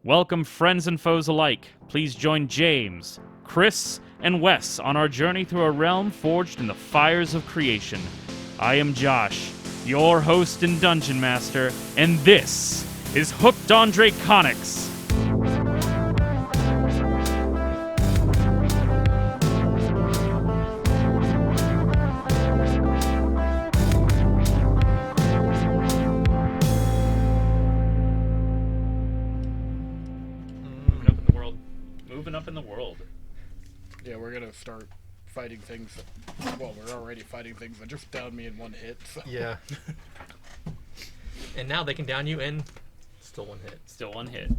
Welcome, friends and foes alike. Please join James, Chris, and Wes on our journey through a realm forged in the fires of creation. I am Josh, your host and dungeon master, and this is Hooked on Draconics. Moving up in the world. Yeah, we're gonna start fighting things. Well, we're already fighting things that just down me in one hit. So. Yeah. And now they can down you in still one hit. Still one hit.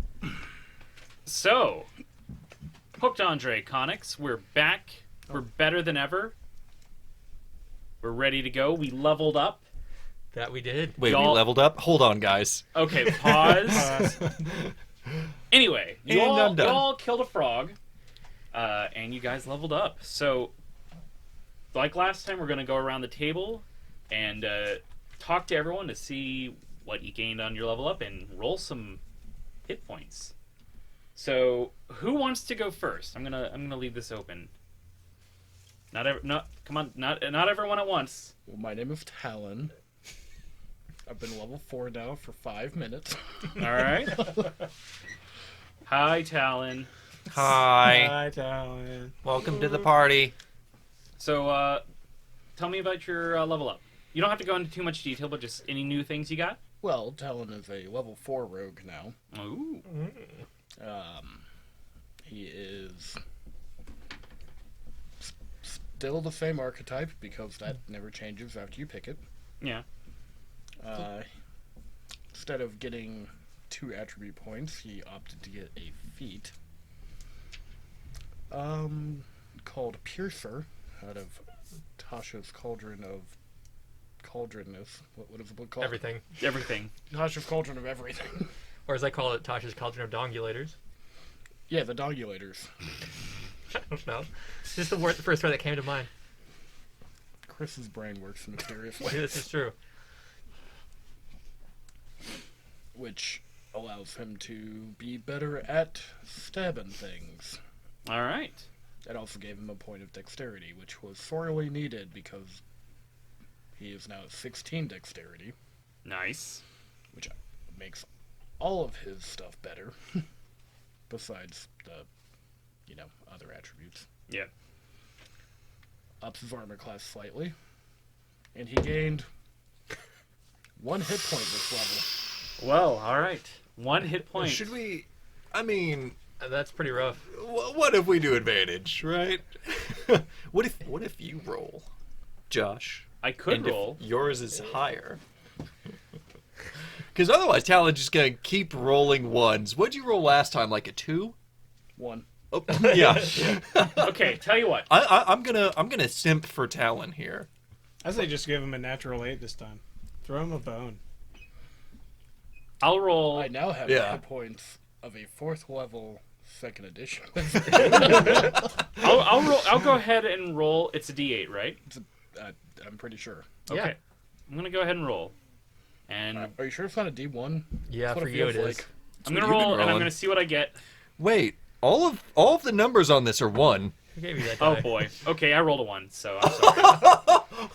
So, Hooked on Draconics, we're back. We're better than ever. We're ready to go. We leveled up. That we did. Wait, we leveled up? Hold on, guys. Okay, pause. Anyway, you all killed a frog, and you guys leveled up. So, like last time, we're going to go around the table and talk to everyone to see what you gained on your level up and roll some hit points. So, who wants to go first? I'm gonna leave this open. Not everyone at once. Well, my name is Talon. I've been level 4 now for 5 minutes. All right. Hi, Talon. Hi. Hi, Talon. Welcome to the party. So, tell me about your level up. You don't have to go into too much detail, but just any new things you got? Well, Talon is a level 4 rogue now. Ooh. He is still the same archetype because that never changes after you pick it. Yeah. Instead of getting 2 attribute points, he opted to get a feat. Called Piercer, out of Tasha's Cauldron of Cauldronness. What is the book called? Everything. Everything. Tasha's Cauldron of Everything. Or as I call it, Tasha's Cauldron of Dongulators. Yeah, the Dongulators. I don't know. It's just the first word that came to mind. Chris's brain works in mysterious ways. This is true. Which allows him to be better at stabbing things. All right. It also gave him a point of dexterity, which was sorely needed because he is now at 16 dexterity. Nice. Which makes all of his stuff better. Besides the, other attributes. Yeah. Ups his armor class slightly. And he gained 1 hit point this level. Well, all right. 1 hit point. Should we... I mean... That's pretty rough. What if we do advantage, right? What if you roll, Josh? I could and roll. If yours is higher. Because otherwise, Talon's just going to keep rolling ones. What'd you roll last time? Like a 2? 1. Oh, yeah. Okay, tell you what. I'm gonna simp for Talon here. I say just give him a natural 8 this time. Throw him a bone. I'll roll. I now have hit points of a 4th level 2nd edition. I'll roll. I'll go ahead and roll. It's a D8, right? I'm pretty sure. Okay. Yeah. I'm gonna go ahead and roll. And Are you sure it's not a D1? Yeah, That's what for you it feels is. like. I'm gonna You've been roll, and I'm rolling. gonna see what I get. Wait, all of the numbers on this are 1. Who gave you that Oh die? boy. Okay, I rolled a 1, so I'm sorry.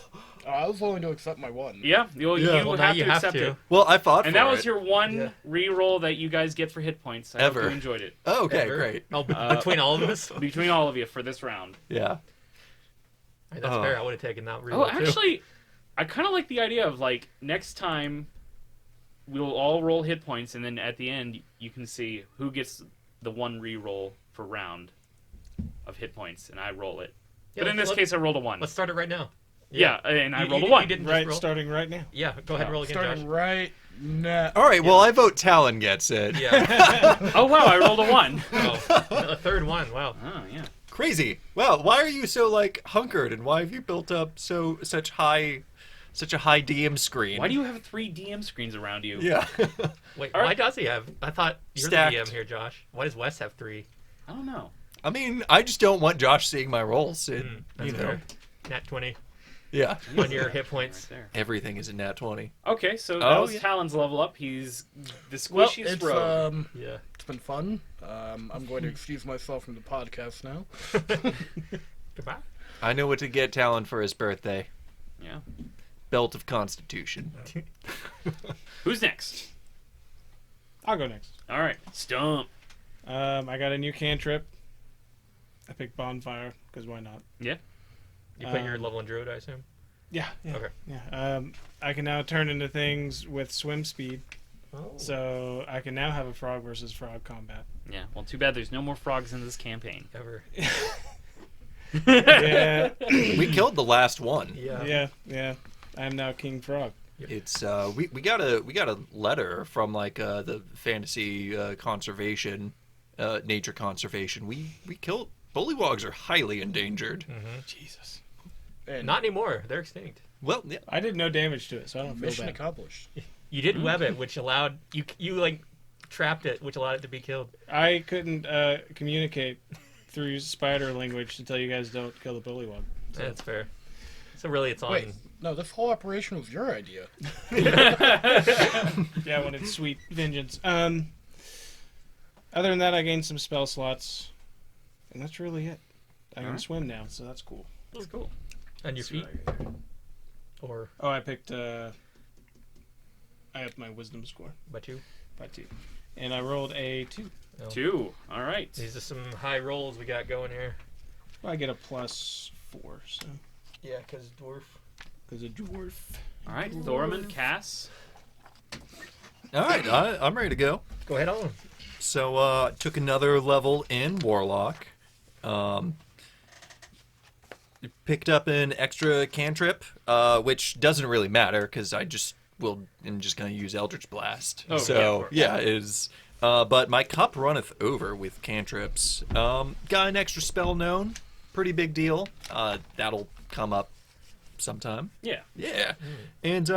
I was willing to accept my 1. Yeah, you Well, now have you to have accept to. it. Well, I fought And for that it. was your one Yeah. re-roll that you guys get for hit points. I hope Ever. you enjoyed it. Oh, okay, Ever? great. Oh, between all of us? Between all of you for this round. Yeah. That's fair. I would have taken that Oh, reroll too. actually, I kind of like the idea of, like, next time we'll all roll hit points, and then at the end you can see who gets the 1 re-roll per round of hit points, and I roll it. Yeah, But in this case, I rolled a 1. Let's start it right now. Yeah, and I You- rolled a you 1. didn't just Right, roll? starting right now. Yeah, go ahead and roll again, Starting Josh. right now. All right, well, I vote Talon gets it. Yeah. Oh, wow, I rolled a 1. Oh, a third one. Wow. Oh, yeah. Crazy. Well, why are you so, hunkered, and why have you built up such a high DM screen? Why do you have 3 DM screens around you? Yeah. Wait, All why right. does he have? I thought you're Stacked. the DM here, Josh. Why does Wes have 3? I don't know. I mean, I just don't want Josh seeing my rolls. That's fair. Nat 20. Yeah. on your hit points. Right there. Everything is a nat 20. Okay, so that was yeah. Talon's level up. He's the Well, squishiest rogue. Yeah. it's been fun. I'm going to excuse myself from the podcast now. Goodbye. I know what to get Talon for his birthday. Yeah. Belt of Constitution. Who's next? I'll go next. All right, Stump. I got a new cantrip. I picked Bonfire, because why not? Yeah. You put your level in Druid, I assume? Yeah. Okay. Yeah. I can now turn into things with swim speed. Oh. So I can now have a frog versus frog combat. Yeah. Well, too bad there's no more frogs in this campaign. Ever. Yeah. We killed the last one. Yeah. Yeah. I am now King Frog. It's we got a letter from like the fantasy conservation, nature conservation. We killed bullywugs are highly endangered. Jesus. And Not anymore. They're extinct. Well, yeah. I did no damage to it, so I don't feel mission bad. accomplished. You did web it, which allowed you like trapped it, which allowed it to be killed. I couldn't communicate through spider language to tell you guys don't kill the bullywug. That's fair. So really, it's on. Wait, no, this whole operation was your idea. Yeah, when it's sweet vengeance. Other than that, I gained some spell slots, and that's really it. I can Alright. swim now, so that's cool. That's cool. And your feet, or Oh, I picked. I upped my wisdom score by 2. by 2, and I rolled a 2. 2. All right. These are some high rolls we got going here. Well, I get a +4, so Yeah, because dwarf. because a dwarf. All right. Thormund, Cass. All right, I'm ready to go. Go ahead on. So took another level in Warlock. Picked up an extra cantrip, which doesn't really matter because I'm just gonna use Eldritch Blast. Oh, so yeah, yeah, is but my cup runneth over with cantrips. Got an extra spell known, pretty big deal. That'll come up sometime. Yeah. Yeah, and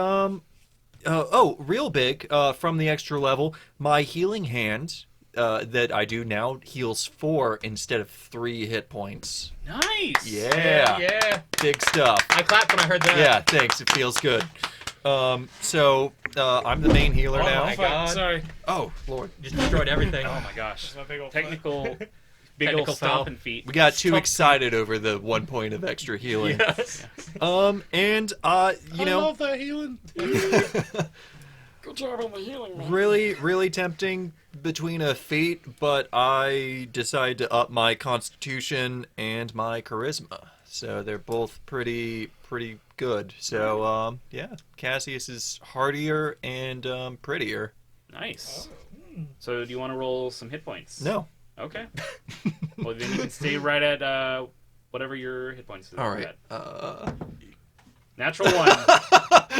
real big from the extra level, my healing hand that I do now heals 4 instead of 3 hit points. Nice. Yeah, Yeah. big stuff. I clapped when I heard that. Yeah, thanks. It feels good. So I'm the main healer Oh now. my God. Sorry. Oh Lord, Just destroyed everything. Oh my gosh. That's my big old foot. Big Technical old stomping feet. we got too Stop. excited over the 1 point of extra healing. Yes. And you I know, love that healing. Good job on the healing, man. really tempting between a feat, but I decided to up my constitution and my charisma. So they're both pretty good. So yeah, Cassius is hardier and prettier. Nice. So do you want to roll some hit points? No. Okay. Well, then you can stay right at whatever your hit points is. All right. At. Natural 1.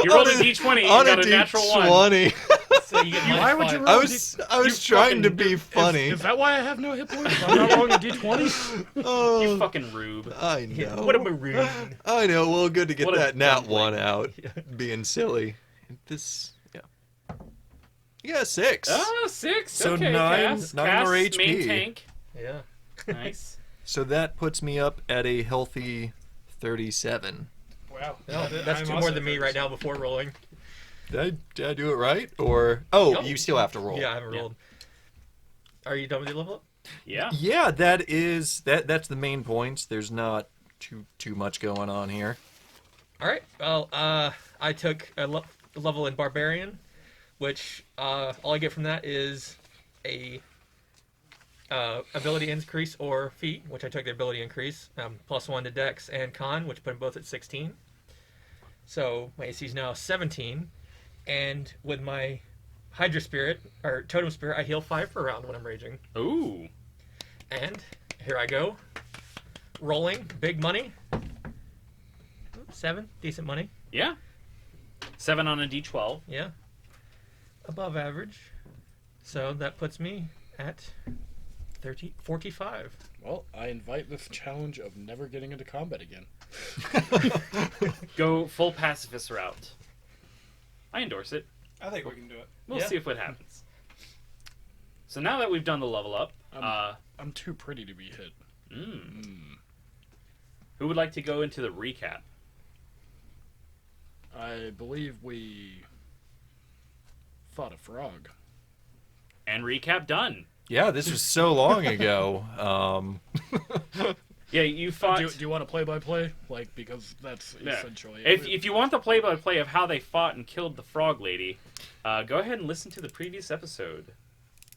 You rolled a d20. You On got a a natural 1. D20. So you get Why would you roll I a was You trying to fucking- be funny. Is that why I have no hit points? I'm not rolling a d20? You Oh, fucking rube. I know. What a maroon. I know. Well, good to get What a that nat dumpling. 1 out. Being silly. This, yeah. You got a 6. Oh, 6. So okay, 9 Cass. more Cass, HP. Main tank. Yeah. Nice. So that puts me up at a healthy 37. Wow. No, that's I'm 2 more also than me right now before rolling. Did I do it right? Or Nope. you still have to roll. Yeah, I haven't Yeah. rolled. Are you done with your level up? Yeah. Yeah, that's the main points. There's not too much going on here. All right. Well, I took a level in Barbarian, which all I get from that is a ability increase or feat, which I took the ability increase, +1 to Dex and Con, which put them both at 16. So my AC is now 17, and with my Hydra Spirit or Totem Spirit, I heal 5 per round when I'm raging. Ooh. And here I go, rolling big money. 7, decent money. Yeah. 7 on a d12. Yeah. Above average. So that puts me at 45. Well, I invite this challenge of never getting into combat again. Go full pacifist route. I endorse it. I think we can do it. We'll Yeah. see if what happens. So now that we've done the level up, I'm too pretty to be hit. who would like to go into the recap? I believe we fought a frog. And recap done. Yeah, this was so long ago. Yeah, you fought. Do you want to play-by-play? Like, because that's Yeah. essentially If you want the play-by-play of how they fought and killed the frog lady, go ahead and listen to the previous episode.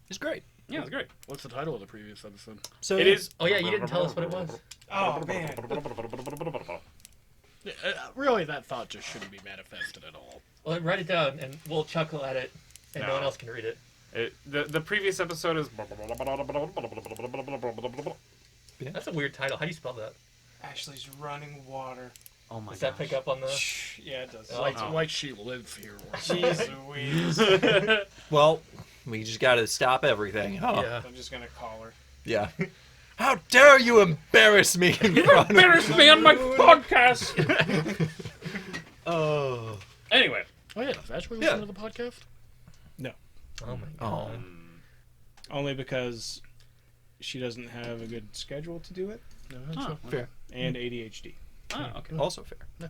It's great. Yeah, it's great. What's the title of the previous episode? So It is. Oh yeah, you didn't tell us what it was. Oh man. Really, that thought just shouldn't be manifested at all. Well, write it down, and we'll chuckle at it, and no No. one else can read it. The previous episode is. That's a weird title. How do you spell that? Ashley's running water. Oh my Does that pick up on the? Yeah, it does. Oh. Like she lives here. Jeez Louise. well, we just got to stop everything, huh? Yeah. I'm just gonna call her. Yeah. How dare you embarrass me in front of Embarrass me on my podcast. Oh. Anyway, Oh yeah, does Ashley Yeah. listen to the podcast? Oh my Oh. god. Only because she doesn't have a good schedule to do it, oh, Fair. and ADHD. oh, okay. Also fair.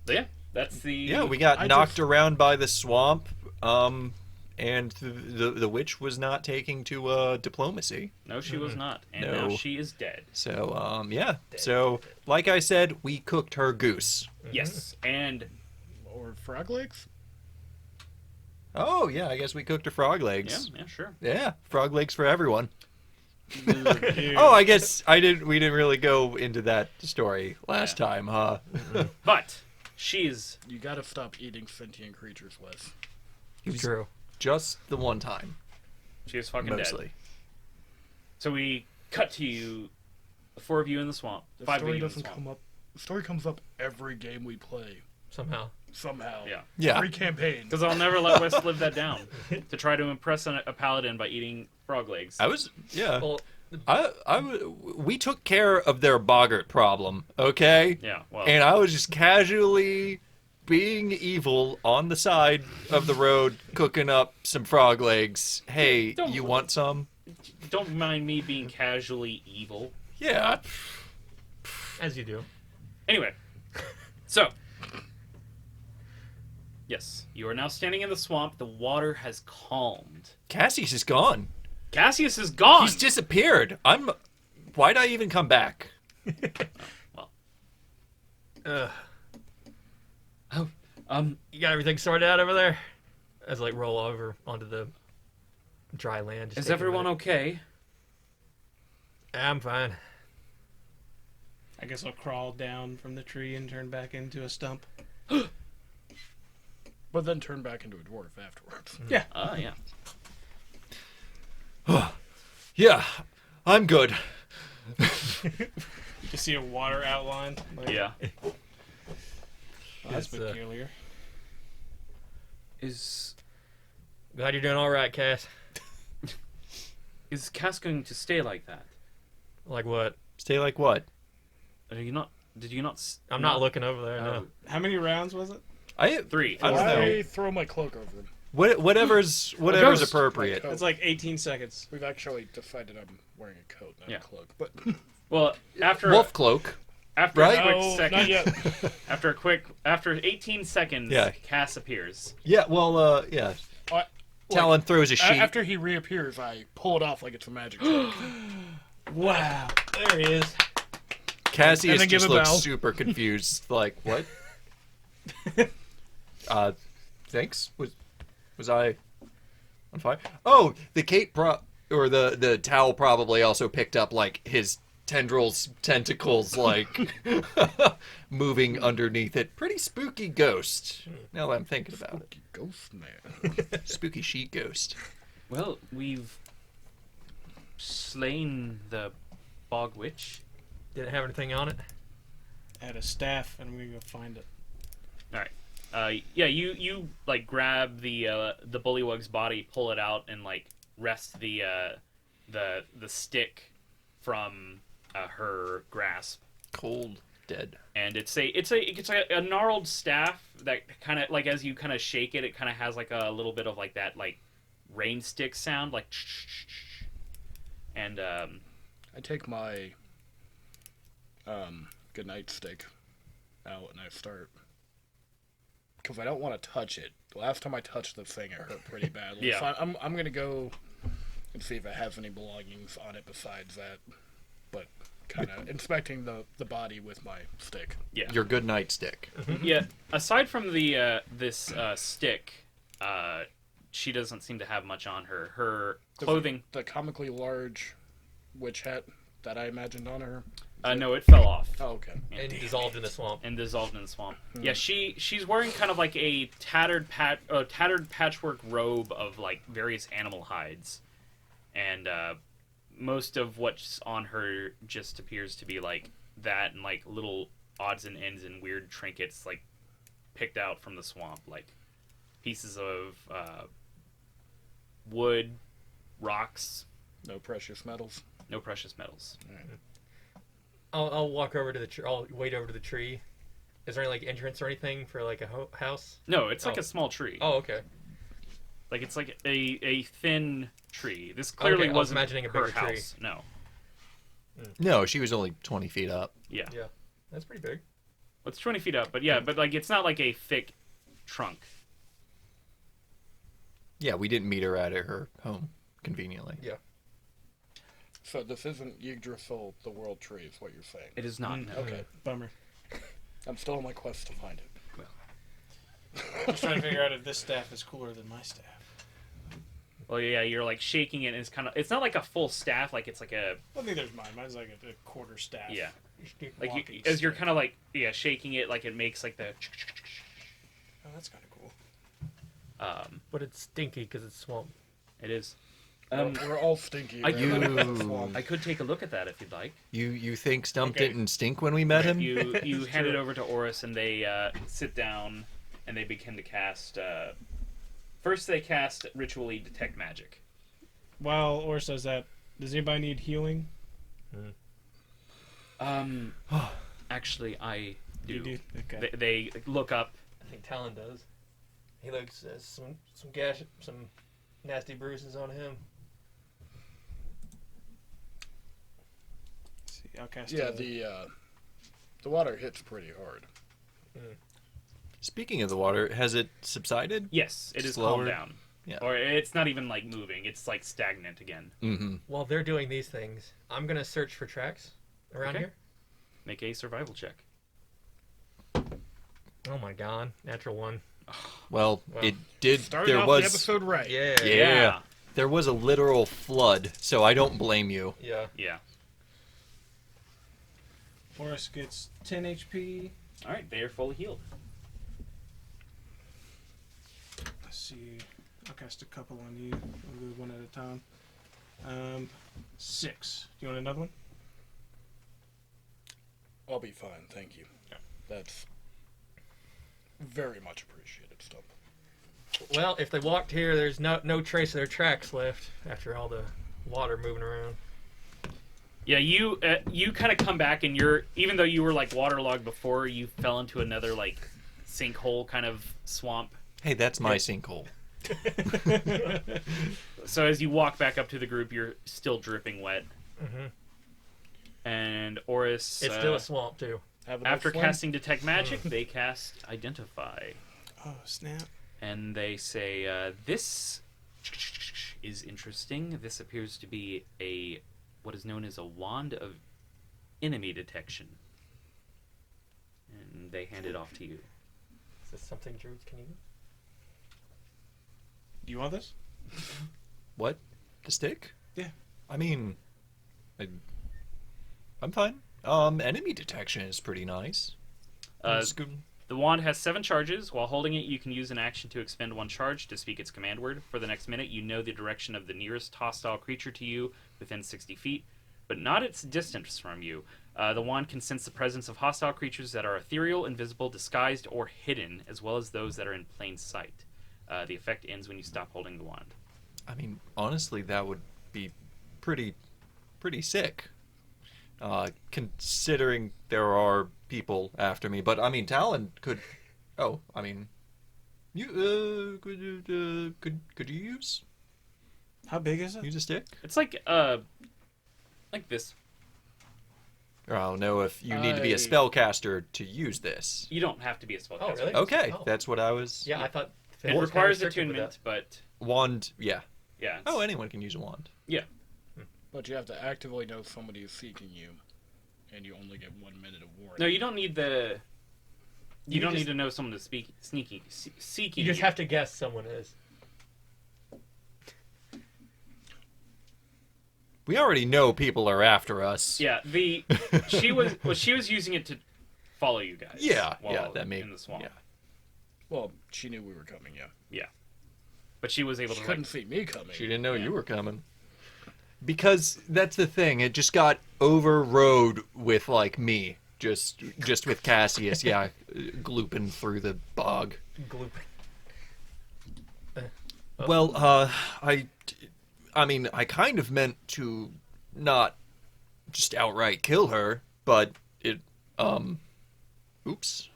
So yeah, that's the. Yeah, we got I knocked just- around by the swamp, and the witch was not taking to diplomacy. No, she was not, and No. now she is dead. So yeah. So like I said, we cooked her goose. Yes, and Or frog legs? Oh yeah, I guess we cooked her frog yeah, legs. yeah, sure. Yeah, frog legs for everyone. Dude. Oh, I guess we didn't really go into that story last Yeah. time, huh? But she's You gotta stop eating sentient creatures, Wes. It's true. Just the one time, she is fucking dead. mostly. So we cut to you, the four of you in the swamp, The five of story you in the doesn't swamp. come up. The story comes up every game we play. Somehow. Somehow. Yeah. Yeah. Every campaign. Because I'll never let Wes live that down to try to impress a paladin by eating frog legs. Yeah. Well, We took care of their boggart problem, okay? Yeah, well, And I was just casually being evil on the side of the road, cooking up some frog legs. Hey, Don't- you want some? don't mind me being casually evil. Yeah. as you do. Anyway, so yes, you are now standing in the swamp. The water has calmed. Cassius is gone. Cassius is gone. He's disappeared. Why'd I even come back? You got everything sorted out over there? As I, like, roll over onto the dry land. Just Is take a everyone minute. okay? I'm fine. I guess I'll crawl down from the tree and turn back into a stump. But then turn back into a dwarf afterwards. Yeah. Yeah. Yeah, I'm good. You see a water outline. Like, Yeah. oh, that's It's, peculiar. Is Glad you're doing all right, Cass. Cass going to stay like that? Like what? Stay like what? Are you not? Did you not? I'm not looking over there, Oh, no. How many rounds was it? Three. I don't know. I throw my cloak over him. Whatever's Ghost. appropriate. Like, It's like 18 seconds. We've actually decided I'm wearing a coat, not Yeah. a cloak. But Well, after Wolf cloak. after right? a quick no, second, not yet. after 18 seconds, Yeah. Cass appears. Yeah, well, yeah. Like, Talon throws a sheet. after he reappears, I pull it off like it's a magic trick. Wow. There he is. Cassius and then give just a looks bow. super confused. Like, what? Thanks? Was I on fire? Oh, the cape or the towel probably also picked up, like, his tentacles, like, moving underneath it. Pretty spooky ghost, now that I'm thinking about it. Ghost man. Spooky sheet ghost. Well, we've slain the Bogwitch. Did it have anything on it? I had a staff, and I'm gonna go find it. All right. Yeah, you like grab the bullywug's body, pull it out, and like wrest the stick from her grasp. Cold, dead. And it's a gnarled staff that kind of like as you kind of shake it, it kind of has like a little bit of like that like rain stick sound, like. And I take my good night stick out and I start, because I don't want to touch it. The last time I touched the thing, it hurt pretty badly. Yeah. So I'm gonna go and see if it has any belongings on it besides that. But kind of inspecting the body with my stick. Yeah. Your good night stick. Yeah. Aside from the this stick, she doesn't seem to have much on her. Her clothing. The comically large witch hat that I imagined on her. No, it fell off. Oh, okay. And dissolved in the swamp. And dissolved in the swamp. Yeah, she's wearing kind of like a tattered patchwork robe of like various animal hides, and most of what's on her just appears to be like that and like little odds and ends and weird trinkets like picked out from the swamp, like pieces of wood, rocks. No precious metals. No precious metals. I'll walk over to the tree. I'll wait over to the tree. Is there any like entrance or anything for like a house? No, it's like a small tree. Oh, okay. Like it's like a thin tree. This clearly Okay, I was wasn't imagining a her bigger tree. house. No. No, she was only 20 feet up. Yeah. Yeah, that's pretty big. It's 20 feet up, but yeah, but like it's not like a thick trunk. Yeah, we didn't meet her at her home, conveniently. Yeah. So this isn't Yggdrasil, the world tree, is what you're saying. It is not. No. Okay. Bummer. I'm still on my quest to find it. I was trying to figure out if this staff is cooler than my staff. Well, yeah, you're like shaking it, and it's kind of. It's not like a full staff. Like it's like a. I think there's mine. Mine's like a quarter staff. Yeah. You should keep Like Walking as you're stick. kind of like shaking it, like it makes like the. Oh, that's kind of cool. But it's stinky because it's swamp. It is. We're all stinky. I- right? You- I could take a look at that if you'd like. You think Stump Okay. didn't stink when we met him? You hand it over to Oris, and they sit down, and they begin to cast. First, they cast ritually detect magic. While Oris does that, does anybody need healing? Actually, I do. You do? Okay. They look up. I think Talon does. He looks some nasty bruises on him. Let's see, I'll cast Yeah, a- the water hits pretty hard. Speaking of the water, has it subsided? Yes, it is Slower? calmed down. Yeah. Or it's not even like moving. It's like stagnant again. Mm-hmm. While they're doing these things, I'm gonna search for tracks around Okay. here. Make a survival check. Oh my god, natural one. Well, Well, it did. Started There off was. the episode right. Yeah. Yeah. There was a literal flood, so I don't blame you. Yeah. Yeah. Oris gets 10 HP. All right, they are fully healed. Let's see. I'll cast a couple on you. We'll do one at a time. 6. Do you want another one? I'll be fine, thank you. Yeah. That's very much appreciated stuff. Well, if they walked here, there's no trace of their tracks left after all the water moving around. Yeah, you kind of come back, and you're, even though you were like waterlogged before, you fell into another like sinkhole kind of swamp. Hey, that's my sinkhole. So as you walk back up to the group, you're still dripping wet. Mm-hmm. And Oris, It's still a swamp too. Have a nice after swim. casting detect magic, they cast identify, Oh, snap. and they say, "This is interesting. This appears to be what is known as a wand of enemy detection." And they hand it off to you. Is this something druids can use? Do you want this? What? The stick? Yeah. I mean, I'm fine. Enemy detection is pretty nice. It's good. The wand has 7 charges. While holding it, you can use an action to expend 1 charge to speak its command word. For the next minute, you know the direction of the nearest hostile creature to you within 60 feet, but not its distance from you. The wand can sense the presence of hostile creatures that are ethereal, invisible, disguised, or hidden, as well as those that are in plain sight. The effect ends when you stop holding the wand. I mean, honestly, that would be pretty sick. Considering there are people after me, but I mean, Talon could. Oh, I mean, you could you use How big is it? a stick? It's like this. Or I don't know if you need to be a spellcaster to use this. You don't have to be a spellcaster. Oh, really? Okay, Oh. that's what I was... Yeah, I thought... It was requires kinda strict with attunement, but Wand, yeah. yeah. Oh, anyone can use a wand. Yeah. But you have to actively know somebody is seeking you, and you only get 1 minute of warning. No, you don't need the. You don't just- need to know someone to seeking. You just have to guess someone is. We already know people are after us. Yeah, she was using it to follow you guys. Yeah, while that made in the swamp. yeah. Well, she knew we were coming, yeah. But she was able She to couldn't see me coming. She didn't know you were coming. Because that's the thing, it just got overrode with like me. Just with Cassius, yeah, glooping through the bog. Gloop. Well, I mean, I kind of meant to not just outright kill her, but oops.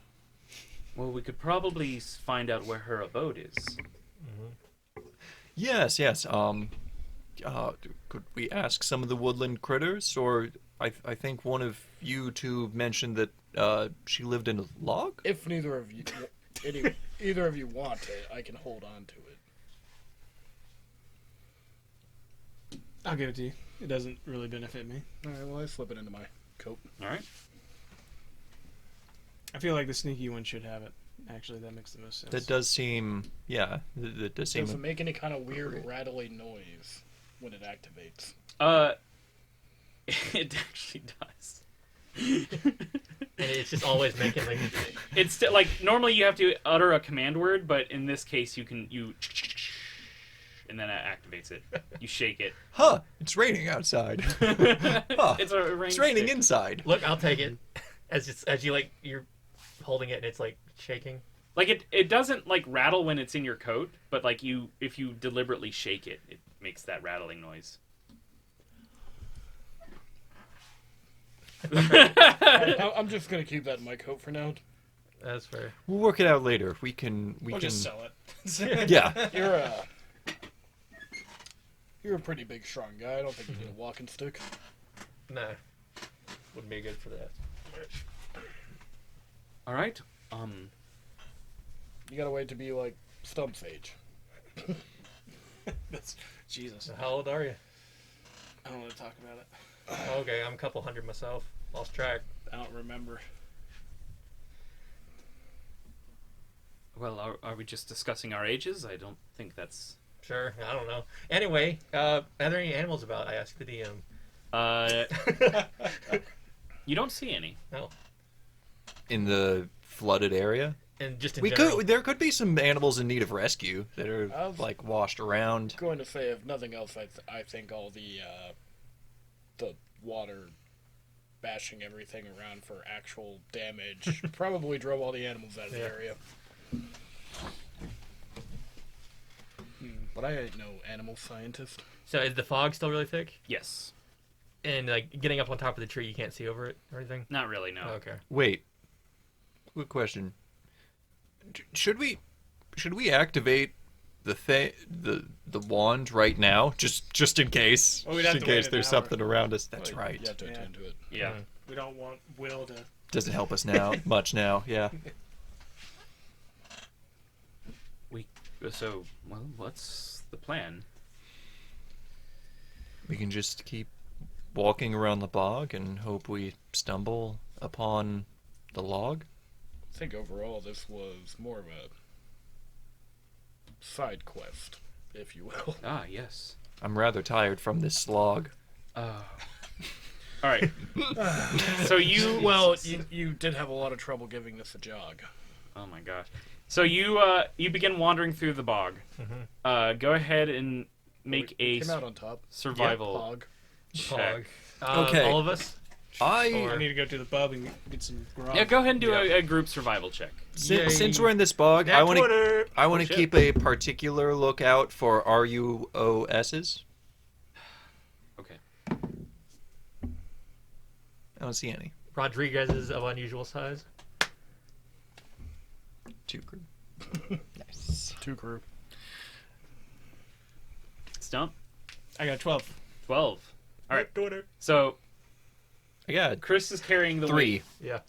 Well, we could probably find out where her abode is. Yes. Could we ask some of the woodland critters, or I think one of you two mentioned that she lived in a log? If neither of you, either of you want it, I can hold on to it. I'll give it to you. It doesn't really benefit me. Alright, well, I slip it into my coat. All right. I feel like the sneaky one should have it. Actually, that makes the most sense. That does seem, yeah, that does Does it seem. make any kind of weird rattly noise when it activates? It actually does. And it's just always making like... It's still, like, normally you have to utter a command word, but in this case you and then it activates it. You shake it. Huh? It's raining outside. It's a rain It's raining stick. inside. Look, I'll take it. As you like, you're holding it and it's like shaking. Like it doesn't like rattle when it's in your coat, but like if you deliberately shake it, it makes that rattling noise. I'm just gonna keep that in my coat for now. That's fair. We'll work it out later. We can. We'll just sell it. Yeah. You're a pretty big, strong guy. I don't think you need a walking stick. Nah. Wouldn't be good for that. All right. You gotta wait to be like Stump's age. That's Jesus. How old are you? I don't want to talk about it. Okay, I'm a couple hundred myself. Lost track. I don't remember. Well, are we just discussing our ages? I don't think that's. Sure, I don't know. Anyway, are there any animals about? I asked the DM. You don't see any. No. In the flooded area. And just in We general. could. There could be some animals in need of rescue that are I've- like washed around. I'm going to say, if nothing else, I think all the water bashing everything around for actual damage probably drove all the animals out of the area. But I ain't no animal scientist. So is the fog still really thick? Yes. And like getting up on top of the tree, you can't see over it or anything? Not really. No. Okay. Wait. Good question. Should we activate the wand right now, just in case, Well, we'd just have in to wait case an there's hour. something around us. That's Like, right. You have to Yeah. attend to it. Yeah. We don't want Will to. Doesn't help us now much now. Yeah. So, well, what's the plan? We can just keep walking around the bog and hope we stumble upon the log. I think overall this was more of a side quest, if you will. Ah, yes. I'm rather tired from this slog. All right. So you. Well, you did have a lot of trouble giving this a jog. Oh my gosh. So you begin wandering through the bog. Go ahead and make a Came out on top. survival Hog. check. Fog. Okay. All of us? I I need to go to the pub and get some grog. Yeah, go ahead and do a group survival check. since we're in this bog, I want to Oh, shit. keep a particular lookout for RUOSs. Okay. I don't see any. Rodriguez is of unusual size. 2 group. Nice. 2 crew. Stump. I got 12. 12. All right. So I got Chris is carrying the 3. weight Yeah.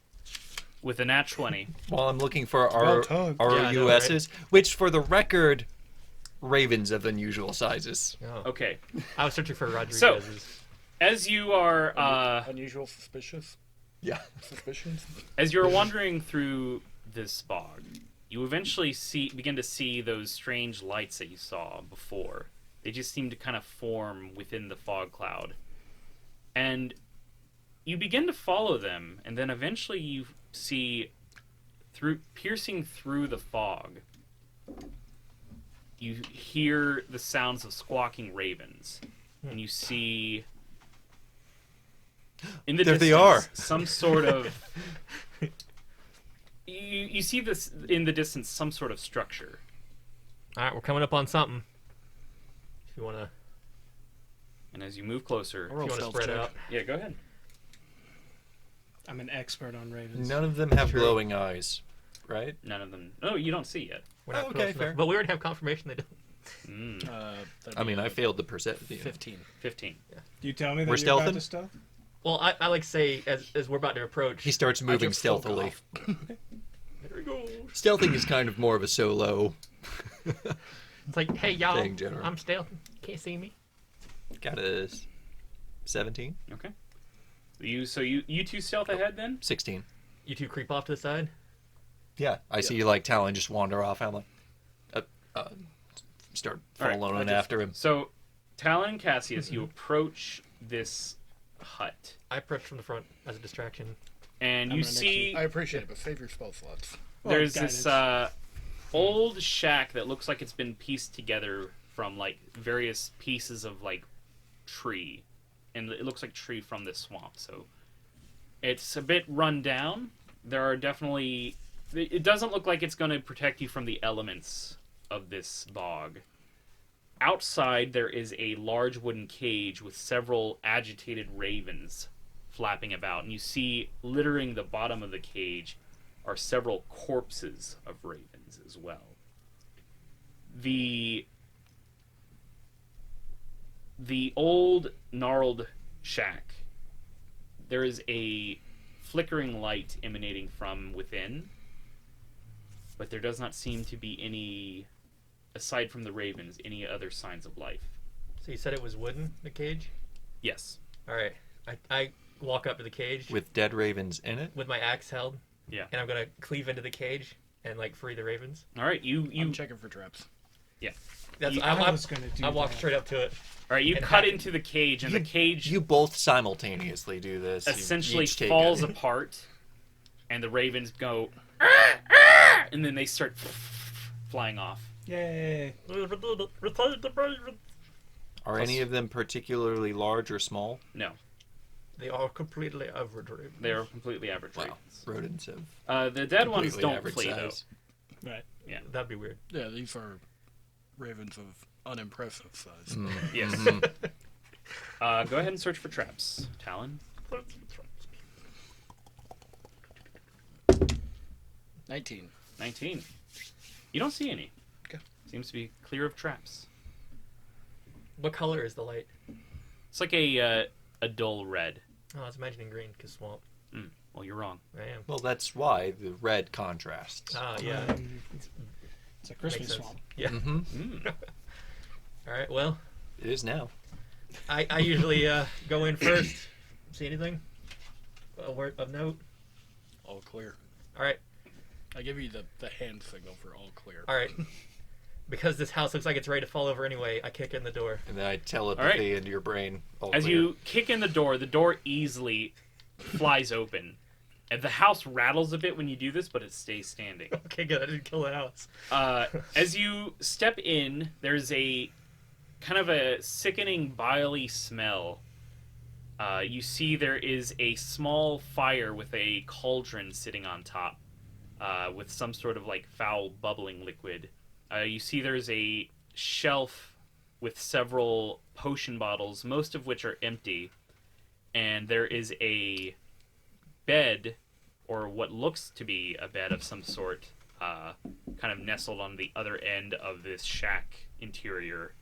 with a nat 20. While I'm looking for Well done. RUSs, which, for the record, ravens of unusual sizes. Oh. Okay. I was searching for Rodriguez's. As you are Unusual suspicious Yeah. suspicions. as you're wandering through this bog, you eventually begin to see those strange lights that you saw before. They just seem to kind of form within the fog cloud. And you begin to follow them, and then eventually you see, piercing through the fog, you hear the sounds of squawking ravens. And you see in the There distance they are. some sort of you see this in the distance, some sort of structure. All right, we're coming up on something. If you want to, And as you move closer, Roll stealth spread check. out. yeah, go ahead. I'm an expert on ravens. None of them have True. glowing eyes, right? None of them. Oh, you don't see yet. We're not Oh, close okay, enough. fair. But we already have confirmation they don't. That'd I mean, be, I failed the perception. 15. 15. Do you tell me that We're you're about stealthing? to stealth? Well, I like to say as we're about to approach. He starts moving just fuck stealthily. off. There we go. Stealthing is kind of more of a solo. It's like, hey y'all, Thing, general. I'm stealth. Can't see me. Got a 17? Okay. You two stealth ahead then? 16. You two creep off to the side. Yeah, I see like Talon just wander off. I'm like, start All right, following after him. So, Talon and Cassius, you approach this hut, I approach from the front as a distraction. and I'm you gonna make see I appreciate it, but save your spell slots. there's Well, this old shack that looks like it's been pieced together from like various pieces of like tree, and it looks like tree from this swamp. So it's a bit run down. There are definitely, it doesn't look like it's going to protect you from the elements of this bog. Outside there is a large wooden cage with several agitated ravens flapping about, and you see littering the bottom of the cage are several corpses of ravens as well. The old gnarled shack, there is a flickering light emanating from within, but there does not seem to be any, aside from the ravens, any other signs of life. So you said it was wooden, the cage? Yes. All right. I walk up to the cage With dead ravens in it? with my axe held, Yeah. and I'm going to cleave into the cage and like free the ravens. All right. I'm You checking for traps. That's You- I was going to do I walk that. straight up to it. all right. You And cut hack it. into the cage, and the cage You both simultaneously do this. You essentially each take falls it. apart, and the ravens go, and then they start flying off. Yay. Are any of them particularly large or small? No, They are completely average ravens. they are completely average Wow. ravens. Rodents have The dead ones completely don't average flee size. Right. That'd be weird. Yeah, these are ravens of unimpressive size. Yes. Mhm. Go ahead and search for traps, Talon. 19. 19. You don't see any. Okay. Seems to be clear of traps. What color is the light? It's like a dull red. Oh, I was imagining green because swamp. Well, you're wrong. I am. Well, that's why the red contrasts. Ah, yeah. It's a Christmas Makes sense. swamp. Yeah. Mm-hmm. All right. Well, It is now. I usually go in first. See anything? A word of note. All clear. All right. I give you the hand signal for all clear. All right. Because this house looks like it's ready to fall over anyway, I kick in the door. And then I telepathy into your brain. All As clear. you kick in the door easily flies open. And the house rattles a bit when you do this, but it stays standing. Okay, good. I didn't kill the house. As you step in, there's a kind of a sickening, biley smell. You see there is a small fire with a cauldron sitting on top, with some sort of like foul bubbling liquid. You see there's a shelf with several potion bottles, most of which are empty. And there is a bed, or what looks to be a bed of some sort, kind of nestled on the other end of this shack interior,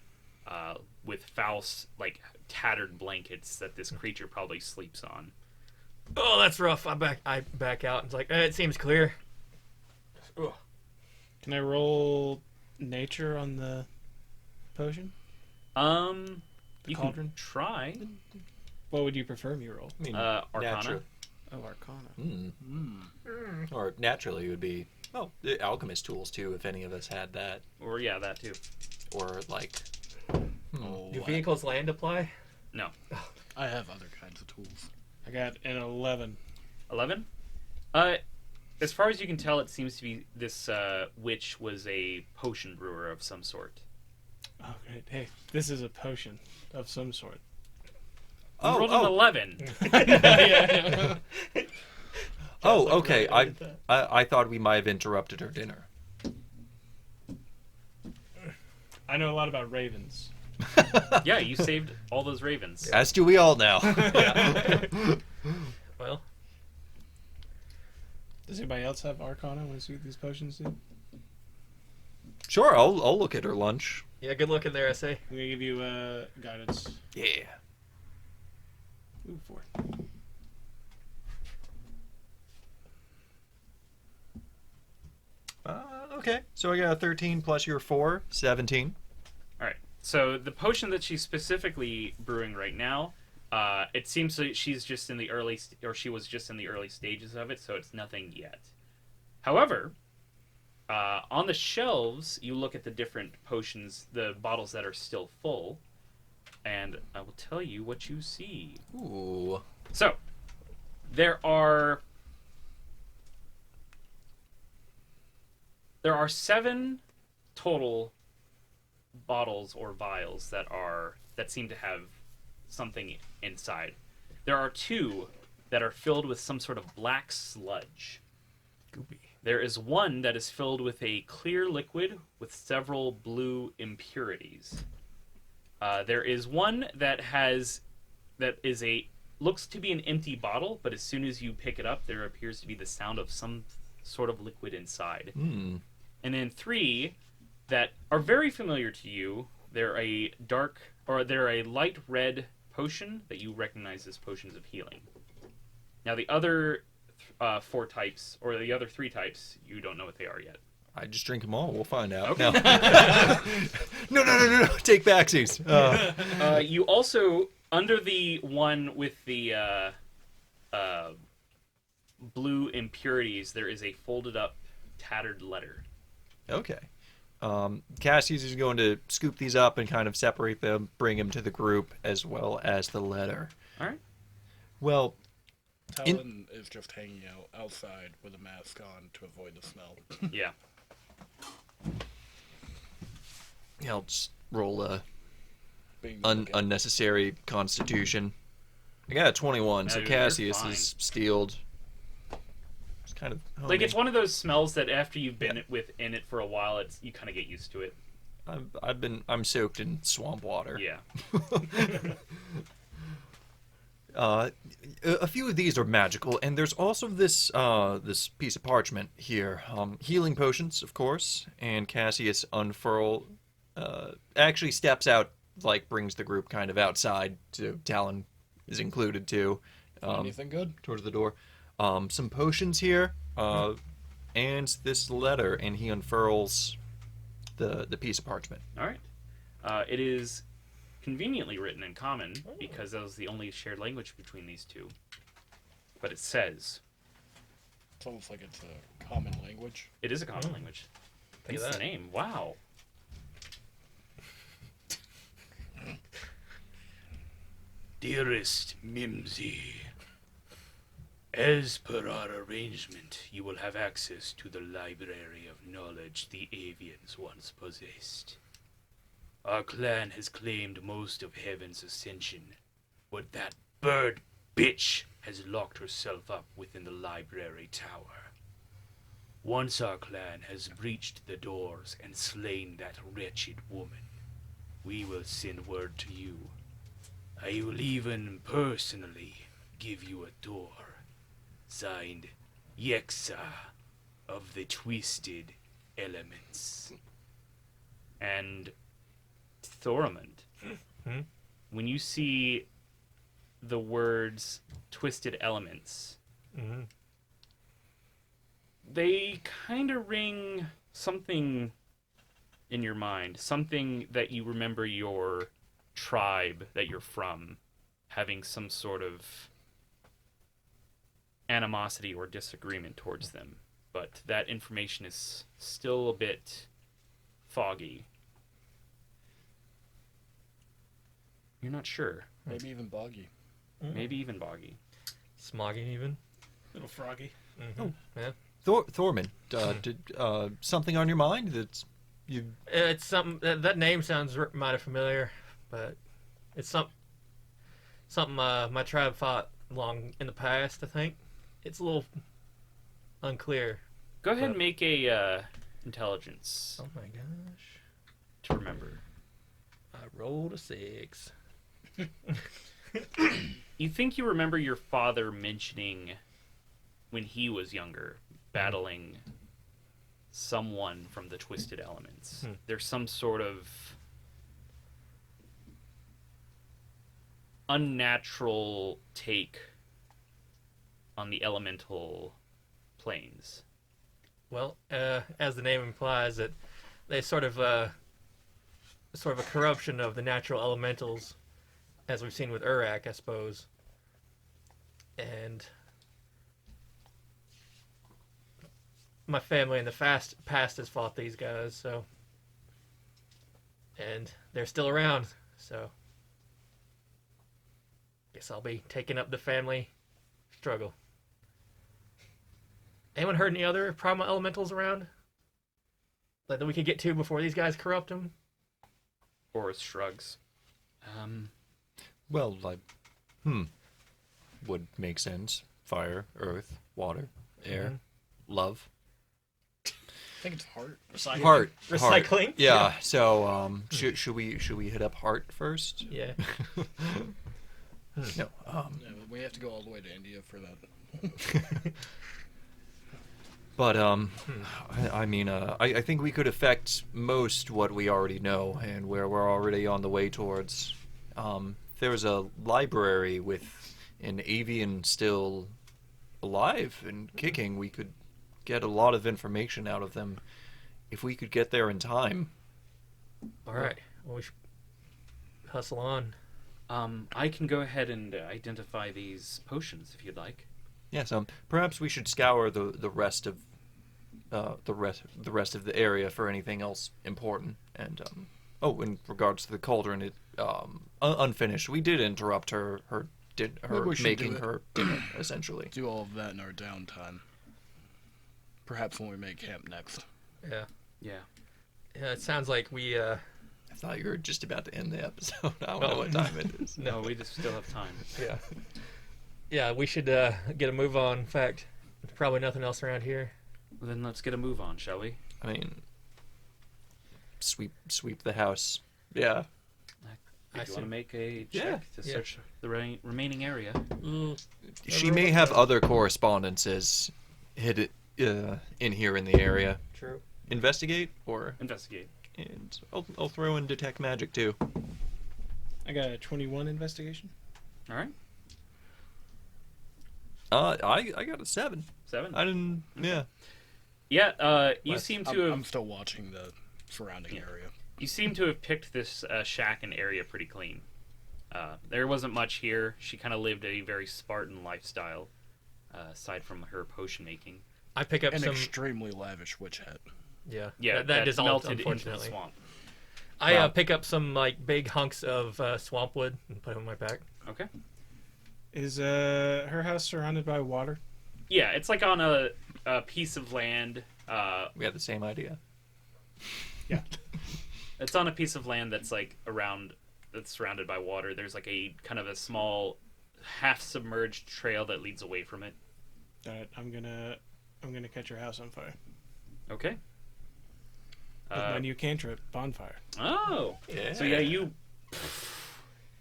with foul, like tattered blankets that this creature probably sleeps on. Oh, that's rough. I back out. And it's like, it seems clear. Ugh. Can I roll nature on the potion? You cauldron? can try. What would you prefer me roll? I mean, Arcana. naturally. Oh, Arcana. Or naturally would be, the alchemist tools too, if any of us had that. Or yeah, that too. Or like, Do vehicles land apply? No. I have other kinds of tools. I got an 11. 11? As far as you can tell, it seems to be this witch was a potion brewer of some sort. Oh, great. Hey, this is a potion of some sort. You rolled an 11. Yeah. okay. I thought we might have interrupted her dinner. I know a lot about ravens. Yeah, you saved all those ravens. As do we all now. Well, Does anybody else have Arcana? Want to see what these potions do? Sure, I'll look at her lunch. yeah, good luck in there, I say. I'm going to give you guidance. Yeah. Ooh, 4. Okay. So I got a 13 plus your 4, 17. All right. So the potion that she's specifically brewing right now, it seems that she's just in the early, she was just in the early stages of it, so it's nothing yet. However, on the shelves, you look at the different potions, the bottles that are still full, and I will tell you what you see. Ooh. So, there are 7 total bottles or vials that seem to have something inside. There are 2 that are filled with some sort of black sludge. Goopy. There is 1 that is filled with a clear liquid with several blue impurities. There is 1 that looks to be an empty bottle, but as soon as you pick it up, there appears to be the sound of some sort of liquid inside. Hmm. And then 3 that are very familiar to you. They're a light red potion that you recognize as potions of healing. Now the other 4 types, or the other 3 types, you don't know what they are yet. I just drink them all. We'll find out. Okay. No. No. Take backsies. You also, under the one with the blue impurities, there is a folded up, tattered letter. Okay. Cassie's is going to scoop these up and kind of separate them, bring them to the group, as well as the letter. All right. Well, Talon is just hanging out outside with a mask on to avoid the smell. Yeah. yeah, I'll just roll a Being unnecessary constitution. I got a 21, so You're Cassius fine. is steeled. It's kind of Like, it's one of those smells that after you've been in it for a while, you kind of get used to it. I'm soaked in swamp water. Yeah. A few of these are magical, and there's also this this piece of parchment here. Healing potions, of course, and Cassius actually steps out, like brings the group kind of outside. To Talon is included too. anything good? Towards the door. Some potions here, and this letter, and he unfurls the piece of parchment. All right. It is conveniently written in common because that was the only shared language between these two. But it says, It's almost like it's a common language. it is a common language. Think of That's the that. name. Wow. Dearest Mimsy, as per our arrangement, you will have access to the library of knowledge the avians once possessed. Our clan has claimed most of Heaven's ascension, but that bird bitch has locked herself up within the library tower. Once our clan has breached the doors and slain that wretched woman, we will send word to you. I will even personally give you a door. Signed, Yexa of the Twisted Elements. And Thoramond, when you see the words twisted elements, Mm-hmm. they kind of ring something in your mind, something that you remember your tribe that you're from having some sort of animosity or disagreement towards them. But that information is still a bit foggy. You're not sure. Maybe even boggy. Maybe even boggy. Smoggy even. Little froggy. Mm-hmm. Yeah. Thorman, did something on your mind that's you? It's something that name sounds mighty familiar, but it's something my tribe fought long in the past. I think it's a little unclear. Go ahead and make a intelligence Oh my gosh! to remember. I rolled a 6. You think you remember your father mentioning when he was younger, battling someone from the Twisted Elements. There's some sort of unnatural take on the elemental planes. Well, as the name implies, that they sort of a corruption of the natural elementals, as we've seen with Urak, I suppose. And my family in the past has fought these guys, so, and they're still around, so guess I'll be taking up the family struggle. Anyone heard any other primal elementals around? Like that we could get to before these guys corrupt them? Boris shrugs. Well, like, would make sense. Fire, earth, water, air, love. I think it's heart. Recycling. Heart. Recycling? Yeah. So, should we hit up heart first? Yeah. No. Yeah, we have to go all the way to India for that. But I mean, I think we could affect most what we already know and where we're already on the way towards. There's a library with an avian still alive and kicking. We could get a lot of information out of them if we could get there in time. All right. Well, we should hustle on. I can go ahead and identify these potions if you'd like. Yes. Perhaps we should scour the rest of the rest of the area for anything else important. And in regards to the cauldron, it unfinished. We did interrupt her Maybe we should making do it. her dinner essentially. Do all of that in our downtime. Perhaps when we make camp next. Yeah. Yeah. Yeah, it sounds like we, I thought you were just about to end the episode. I don't know what time it is. No, we just still have time. yeah. Yeah, we should get a move on. In fact, there's probably nothing else around here. Well, then let's get a move on, shall we? I mean, sweep the house. Yeah. If you want to make a check to search the remaining area. She may have other correspondences hidden in here in the area. True. Investigate or Investigate. and I'll throw in detect magic too. I got a 21 investigation. All right. I got a 7. 7. I didn't. Yeah. Yeah. You seem to have. I'm still watching the surrounding area. You seem to have picked this shack and area pretty clean. There wasn't much here. She kind of lived a very Spartan lifestyle, aside from her potion making. I pick up An some. extremely lavish witch hat. Yeah. Yeah, that that dissolved, melted into the unfortunately. swamp. I Wow. pick up some like big hunks of swamp wood and put them in my pack. Okay. Is her house surrounded by water? Yeah, it's like on a piece of land. We had the same idea. Yeah. It's on a piece of land that's like that's surrounded by water. There's like a kind of a small, half-submerged trail that leads away from it. All right, I'm gonna catch your house on fire Okay. with my new cantrip, bonfire. Oh. Yeah. So yeah, you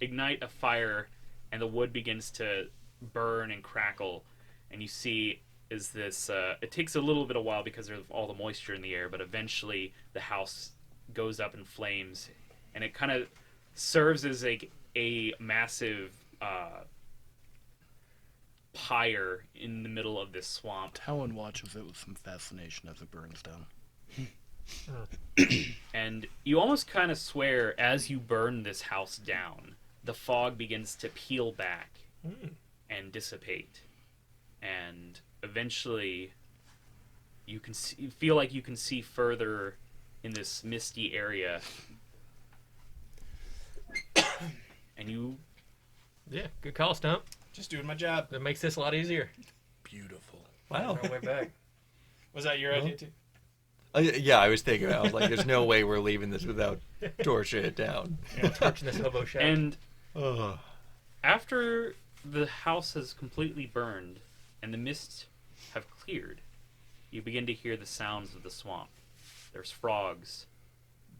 ignite a fire, and the wood begins to burn and crackle, and you see is this. It takes a little bit of while because there's all the moisture in the air, but eventually the house goes up in flames, and it kind of serves as a massive pyre in the middle of this swamp. Talon watches it with some fascination as it burns down. And you almost kind of swear as you burn this house down, the fog begins to peel back and dissipate. And eventually you can feel like you can see further in this misty area. And you... Yeah, good call, Stump. Just doing my job. That makes this a lot easier. Beautiful. Wow. On our way back. Was that your idea too? Yeah, I was thinking. I was like, "There's no way we're leaving this without torching it down." Yeah, torching this hobo shack. And Ugh. after the house has completely burned and the mists have cleared, you begin to hear the sounds of the swamp. There's frogs,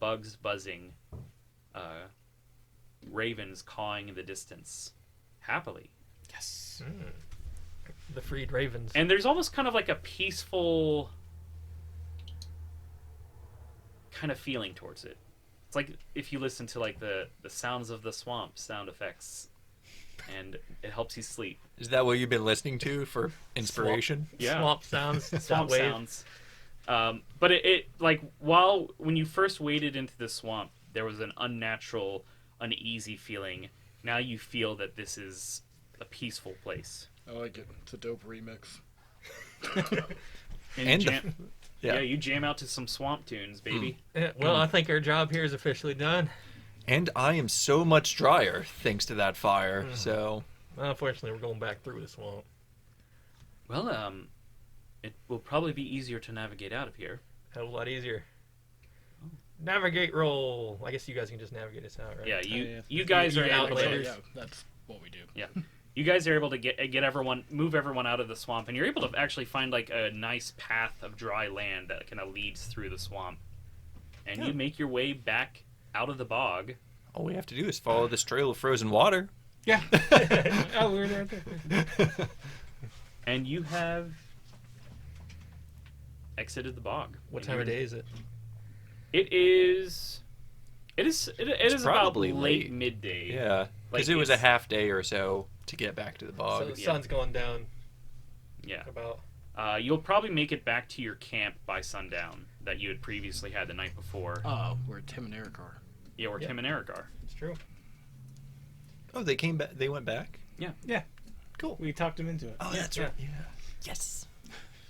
bugs buzzing, ravens cawing in the distance, happily. Yes. The freed ravens. And there's almost kind of like a peaceful kind of feeling towards it. It's like if you listen to like the sounds of the swamp sound effects, and it helps you sleep. Is that what you've been listening to for inspiration? Yeah. Swamp sounds. Swamp wave. sounds. But it like when you first waded into the swamp, there was an unnatural, uneasy feeling. Now you feel that this is a peaceful place. I like it. It's a dope remix. And And you the- jam, yeah. you jam out to some swamp tunes, baby. Yeah, well, I think our job here is officially done. And I am so much drier thanks to that fire. So Well, unfortunately, we're going back through the swamp. Well, it will probably be easier to navigate out of here. Hell of a lot easier. Navigate roll. I guess you guys can just navigate us out, right? Yeah, Yeah. you guys are You're able outlanders. to, Yeah, that's what we do. yeah, you guys are able to move everyone out of the swamp, and you're able to actually find like a nice path of dry land that kind of leads through the swamp, and you make your way back out of the bog. all we have to do is follow this trail of frozen water. Yeah. Oh, we were there. And you have exited the bog. What And time of you're- day is it? It is about probably late late. midday. Yeah, because Like, it was a it's- half day or so to get back to the So bog. the yeah. sun's going down Yeah. about. You'll probably make it back to your camp by sundown that you had previously had the night before. Oh, where Tim and Eric are. Yeah, where Yeah. Tim and Eric are. It's true. Oh, they came back. They went back. Yeah. Cool. We talked him into it. Oh, that's right. Yeah. Yes.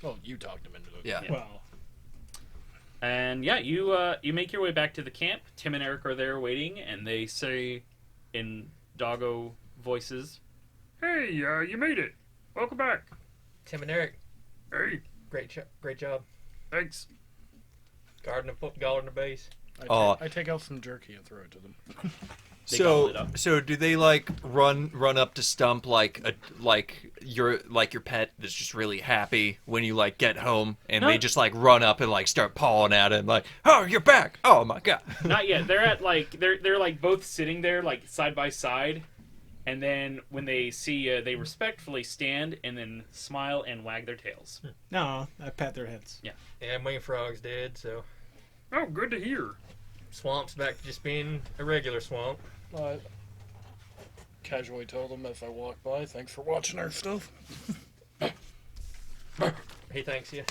Well, you talked him into it. Yeah. Yeah. Well, And yeah, you make your way back to the camp. Tim and Eric are there waiting, and they say in doggo voices, "Hey, you made it. Welcome back. Tim and Eric, Hey, great job. thanks." Guarding the foot, guarding the base. I take out some jerky and throw it to them. They gobble it So, up. so do they like run up to Stump like your pet that's just really happy when you like get home, and No. they just like run up and like start pawing at him like, "Oh, you're back! Oh my god!" Not yet. They're at like they're like both sitting there like side by side, and then when they see you, they respectfully stand and then smile and wag their tails. no, I pat their heads. Yeah, my frog's dead, so Oh, good to hear. swamp's back to just being a regular swamp. I casually told them as I walk by, thanks for watching our stuff. He thanks you.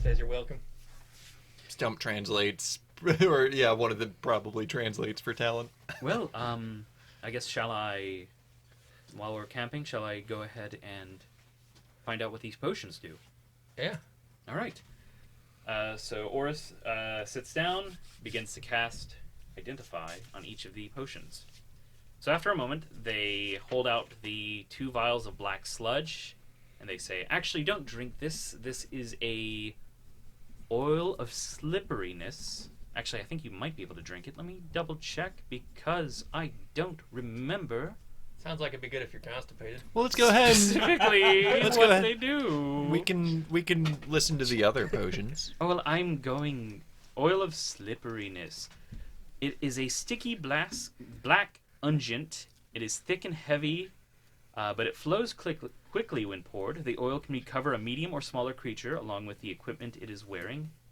Says you're welcome. Stump translates, or yeah, one of them probably translates for Talon. Well, I guess while we're camping, shall I go ahead and find out what these potions do? Yeah. All right. So Oris sits down, begins to cast Identify on each of the potions. So after a moment, they hold out the 2 vials of black sludge, and they say, "Actually, don't drink this. This is a oil of slipperiness." Actually, I think you might be able to drink it. Let me double check because I don't remember Sounds like it'd be good if you're constipated. Well, let's go ahead. specifically Let's go what ahead. they do. We can listen to the other potions. Oh, well, I'm going oil of slipperiness. It is a sticky black unguent. It is thick and heavy, but it flows quickly when poured. The oil can recover a medium or smaller creature along with the equipment it is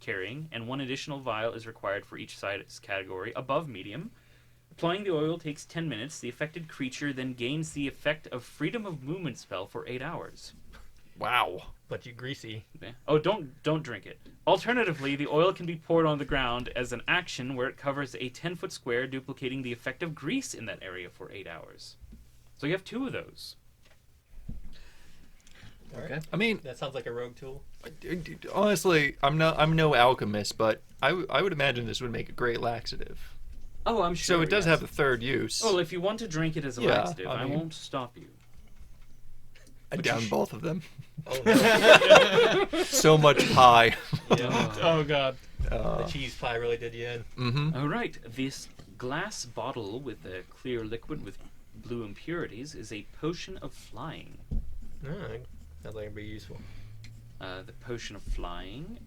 carrying, and 1 additional vial is required for each size category above medium. Applying the oil takes 10 minutes. The affected creature then gains the effect of freedom of movement spell for 8 hours. Wow. But you greasy. Okay. Oh, don't drink it. Alternatively, the oil can be poured on the ground as an action where it covers a 10-foot square, duplicating the effect of grease in that area for 8 hours. So you have 2 of those. Okay. I mean, That sounds like a rogue tool. honestly, I'm no alchemist, but I would imagine this would make a great laxative. Oh, I'm sure. So it does yes. have a third use. Well, if you want to drink it as a Yeah, laxative, I I mean- won't stop you. I down both of them. Oh, no. So much pie. Yeah. Oh god. The cheese pie really did you in. Mm-hmm. All right, this glass bottle with a clear liquid with blue impurities is a potion of flying. No, sounds like it'd be useful. The potion of flying.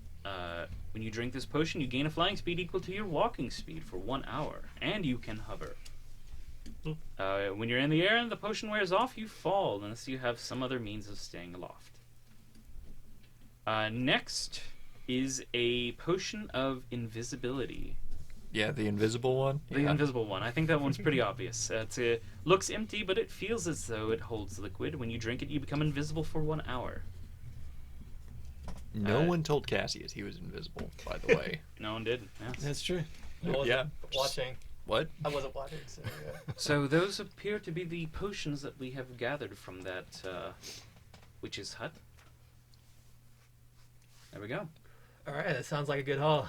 When you drink this potion, you gain a flying speed equal to your walking speed for 1 hour, and you can hover. When you're in the air and the potion wears off, you fall unless you have some other means of staying aloft. Next is a potion of invisibility. Yeah, the invisible one. The Yeah. invisible one. I think that one's pretty obvious. It looks empty, but it feels as though it holds liquid. When you drink it, you become invisible for 1 hour. No one told Cassius he was invisible, by the way. No one did. Yes. That's true. I wasn't Yeah. watching. What? I wasn't watching, so yeah. So those appear to be the potions that we have gathered from that witch's hut. There we go. Alright, that sounds like a good haul.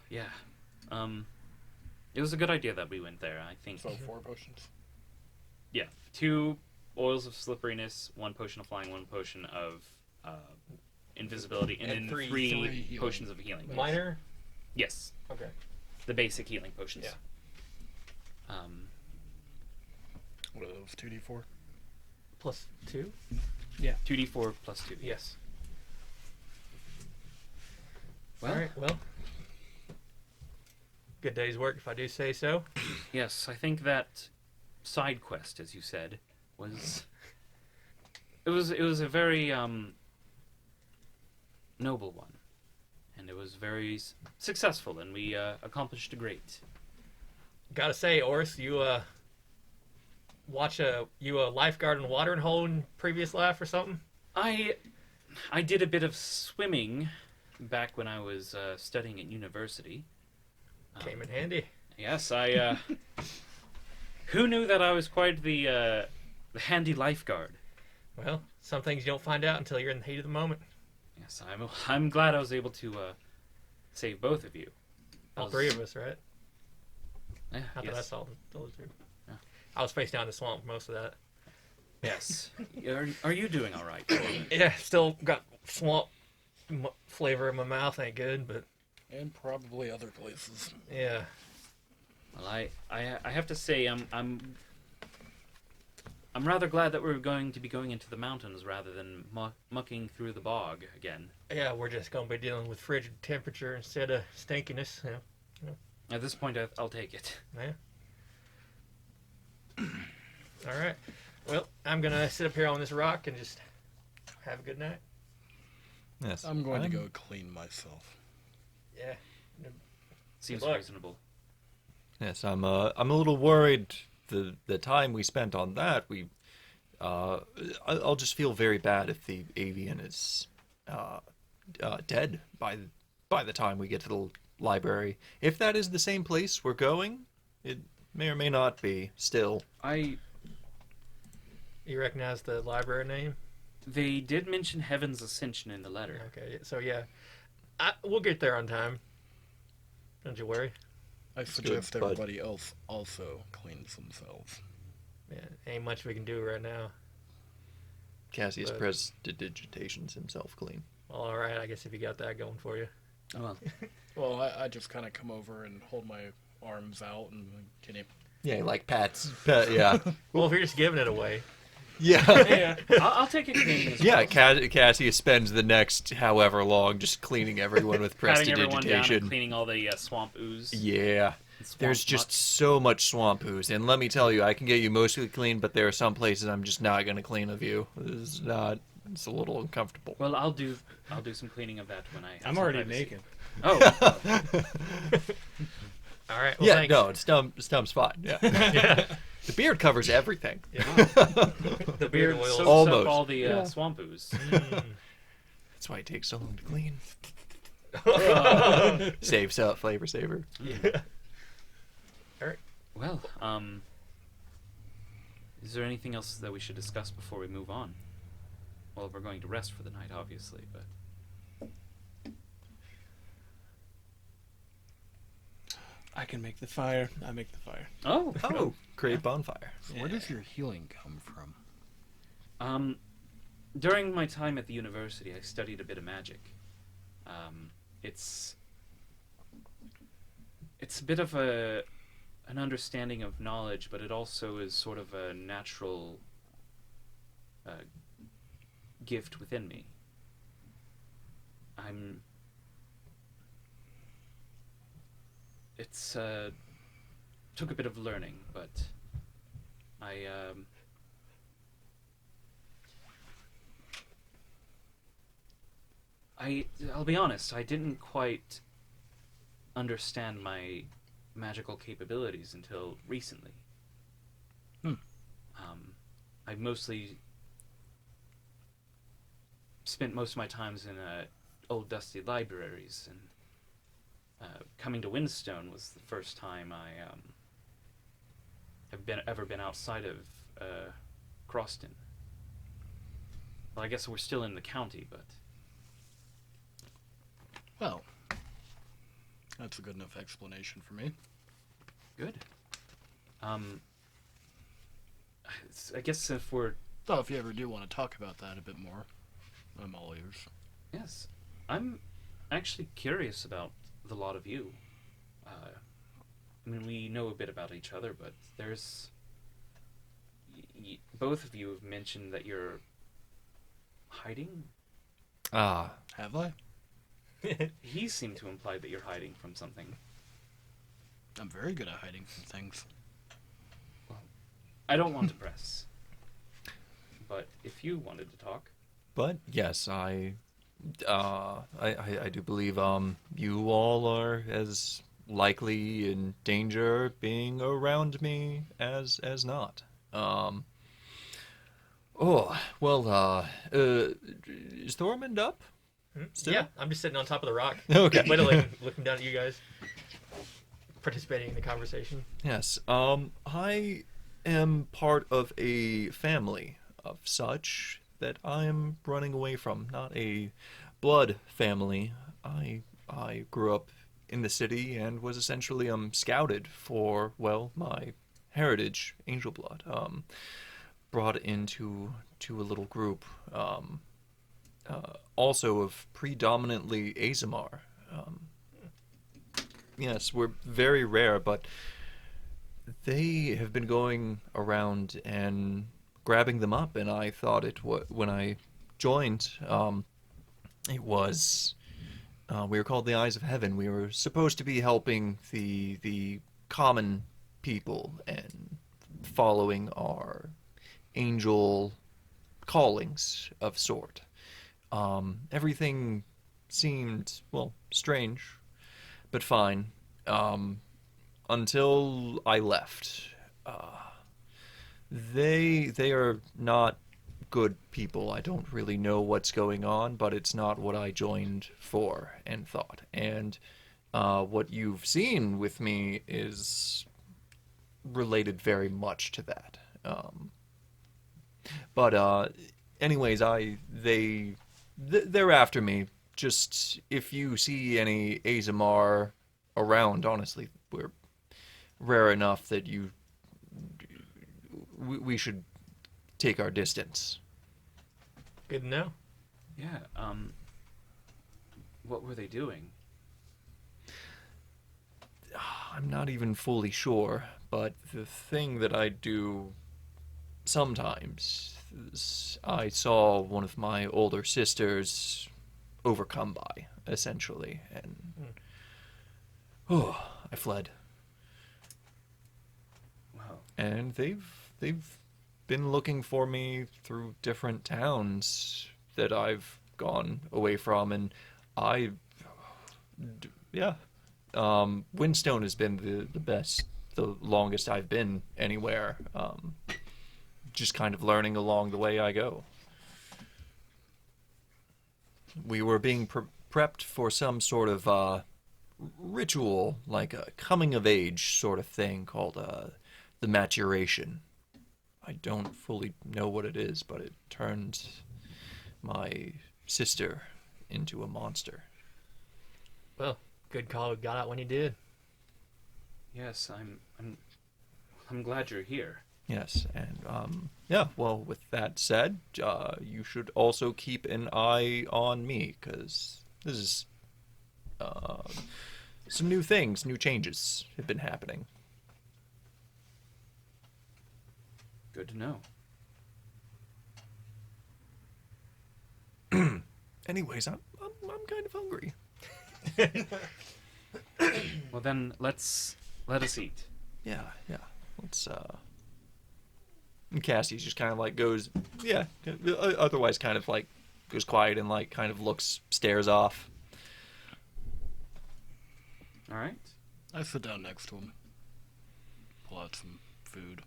Yeah. It was a good idea that we went there, I think. So 4 potions. Yeah. 2 oils of slipperiness, 1 potion of flying, 1 potion of invisibility, and And then three 3 healing. potions of healing. Minor? Yes. Okay. The basic healing potions. Yeah. What are those? 2d4? Plus 2? 2d4 plus 2. Yes. Well, Alright, well. Good day's work if I do say so. yes, I think that side quest, as you said, was it was a very noble one, and it was very successful, and we accomplished a great. Gotta say, Oris, you you a lifeguard in watering hole in previous life or something? I did a bit of swimming back when I was studying at university. Came in handy. Yes, I. Who knew that I was quite the handy lifeguard? Well, some things you don't find out until you're in the heat of the moment. Yes, I'm glad I was able to save both of you. All 3 of us, right? Yeah, Not that I yes. saw the other 2. Yeah. I was face down in the swamp for most of that. Yes. Are you doing all right? Yeah, still got swamp flavor in my mouth. Ain't good, but And probably other places. yeah. Well, I have to say I'm rather glad that we're going to be going into the mountains rather than mucking through the bog again. Yeah, we're just gonna be dealing with frigid temperature instead of stinkiness. Yeah. At this point, I'll take it. Yeah. All right. Well, I'm gonna sit up here on this rock and just have a good night. Yes. I'm going to go clean myself. Yeah. Seems Good luck. reasonable. Yes, I'm a little worried. The time we spent on that, I'll just feel very bad if the avian is dead by the time we get to the library. If that is the same place we're going, it may or may not be. Still, You recognize the library name? They did mention Heaven's Ascension in the letter. Okay. So yeah, we'll get there on time. Don't you worry. I suggest bud. everybody else also cleans themselves. Yeah, ain't much we can do right now. Cassius But- prestidigitations himself clean. All right, I guess if you got that going for you. Oh, well. Well, I just kind of come over and hold my arms out and can it. Yeah, like Pat's. Yeah. Well, if you're just giving it away. Yeah. Yeah, I'll take it cleaning as Yeah, well. Cassius spends the next however long just cleaning everyone with Patting everyone down and prestidigitation. cleaning all the swamp ooze. Yeah. and swamp There's just muck. so much swamp ooze, and let me tell you, I can get you mostly clean, but there are some places I'm just not gonna clean of you. It's a little uncomfortable. Well, I'll do some cleaning of that when I. have I'm some already privacy. naked. Oh. All right. Well, Yeah, thanks. no, Stump's fine. Yeah. Yeah. The beard covers everything. The beard Beard oils. soaks Almost. up all the swamp ooze. That's why it takes so long to clean. Saves up, flavor saver. Yeah. Well, is there anything else that we should discuss before we move on? Well, we're going to rest for the night, obviously, but... I can make the fire. I make the fire. Oh! Oh, create bonfire. So where does your healing come from? During my time at the university, I studied a bit of magic. It's a bit of an understanding of knowledge, but it also is sort of a natural gift within me. It's took a bit of learning, but I'll be honest, I didn't quite understand my magical capabilities until recently. I've mostly spent most of my times in old dusty libraries, and coming to Windstone was the first time I have ever been outside of Croston. Well, I guess we're still in the county, but... Well, that's a good enough explanation for me. Good. I guess if we're... So if you ever do want to talk about that a bit more, I'm all ears. Yes. I'm actually curious about the lot of you. I mean, we know a bit about each other, but there's... both of you have mentioned that you're hiding? Ah, Have I? He seemed to imply that you're hiding from something. I'm very good at hiding from things. I don't want to press. But if you wanted to talk... but yes, I do believe you all are as likely in danger being around me as not. Oh well, is Thormund up? Still? Yeah, I'm just sitting on top of the rock, Okay. whittling, looking down at you guys, participating in the conversation. Yes. I am part of a family of such that I am running away from. Not a blood family. I grew up in the city and was essentially scouted for, well, my heritage, angel blood. Brought into a little group. Also of predominantly Azamar. Yes, we're very rare, but they have been going around and grabbing them up, and I thought when I joined, it was we were called the Eyes of Heaven. We were supposed to be helping the common people and following our angel callings of sort. Everything seemed, well, strange, but fine, until I left. They are not good people. I don't really know what's going on, but it's not what I joined for and thought. And what you've seen with me is related very much to that. But anyways, they're after me. Just if you see any Azamar around, honestly, we're rare enough that we should take our distance. Good to know. Yeah, what were they doing? I'm not even fully sure, but the thing that I do sometimes is I saw one of my older sisters overcome by, essentially, and I fled. Wow. And they've been looking for me through different towns that I've gone away from, and Yeah. Windstone has been the longest I've been anywhere. Just kind of learning along the way I go. We were being prepped for some sort of ritual, like a coming of age sort of thing called the maturation. I don't fully know what it is, but it turned my sister into a monster. Well, good call. We got out when you did. Yes, I'm glad you're here. Yes, and yeah. Well, with that said, you should also keep an eye on me because this is some new things, new changes have been happening. Good to know. Anyways, I'm kind of hungry. Well then, let us eat. Yeah. Let's And Cassie's just kind of like goes, yeah. Otherwise, kind of like goes quiet and like kind of stares off. All right. I sit down next to him. Pull out some food.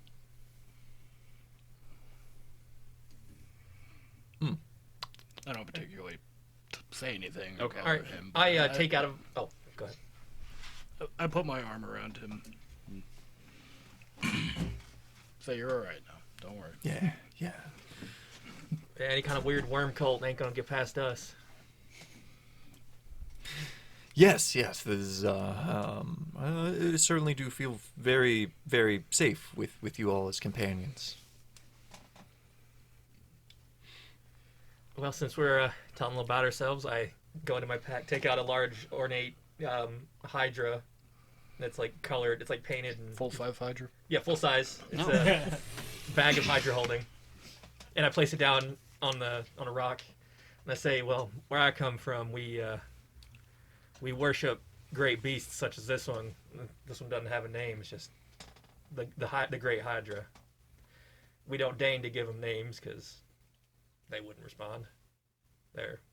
I don't particularly say anything. Okay. About All right. him. I take out of. Oh, go ahead. I put my arm around him. Say you're all right now. Don't worry. Yeah. Yeah, any kind of weird worm cult ain't gonna get past us. Yes. This is, I certainly do feel very, very safe with you all as companions. Well, since we're telling a little about ourselves, I go into my pack, take out a large, ornate Hydra that's like colored. It's like painted and Full size Hydra. yeah, full size. It's No. a bag of Hydra holding, and I place it down on a rock, and I say, "Well, where I come from, we worship great beasts such as this one. This one doesn't have a name. It's just the great Hydra. We don't deign to give them names because they wouldn't respond.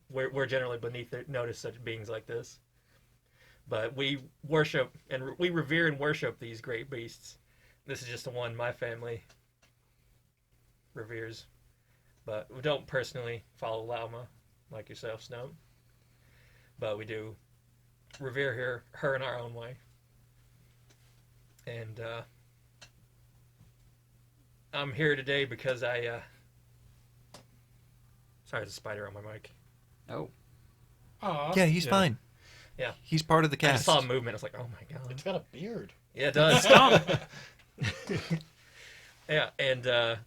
We're generally beneath notice such beings like this. But we worship and we revere and worship these great beasts. This is just the one my family reveres. But we don't personally follow Lauma like yourself, Snow. But we do revere her in our own way. And I'm here today because I sorry, there's a spider on my mic. Oh. Aw. Yeah, he's Yeah. fine. Yeah. He's part of the I cast. just saw a movement. I was like, oh my god. It's got a beard. Yeah, it does. Yeah, and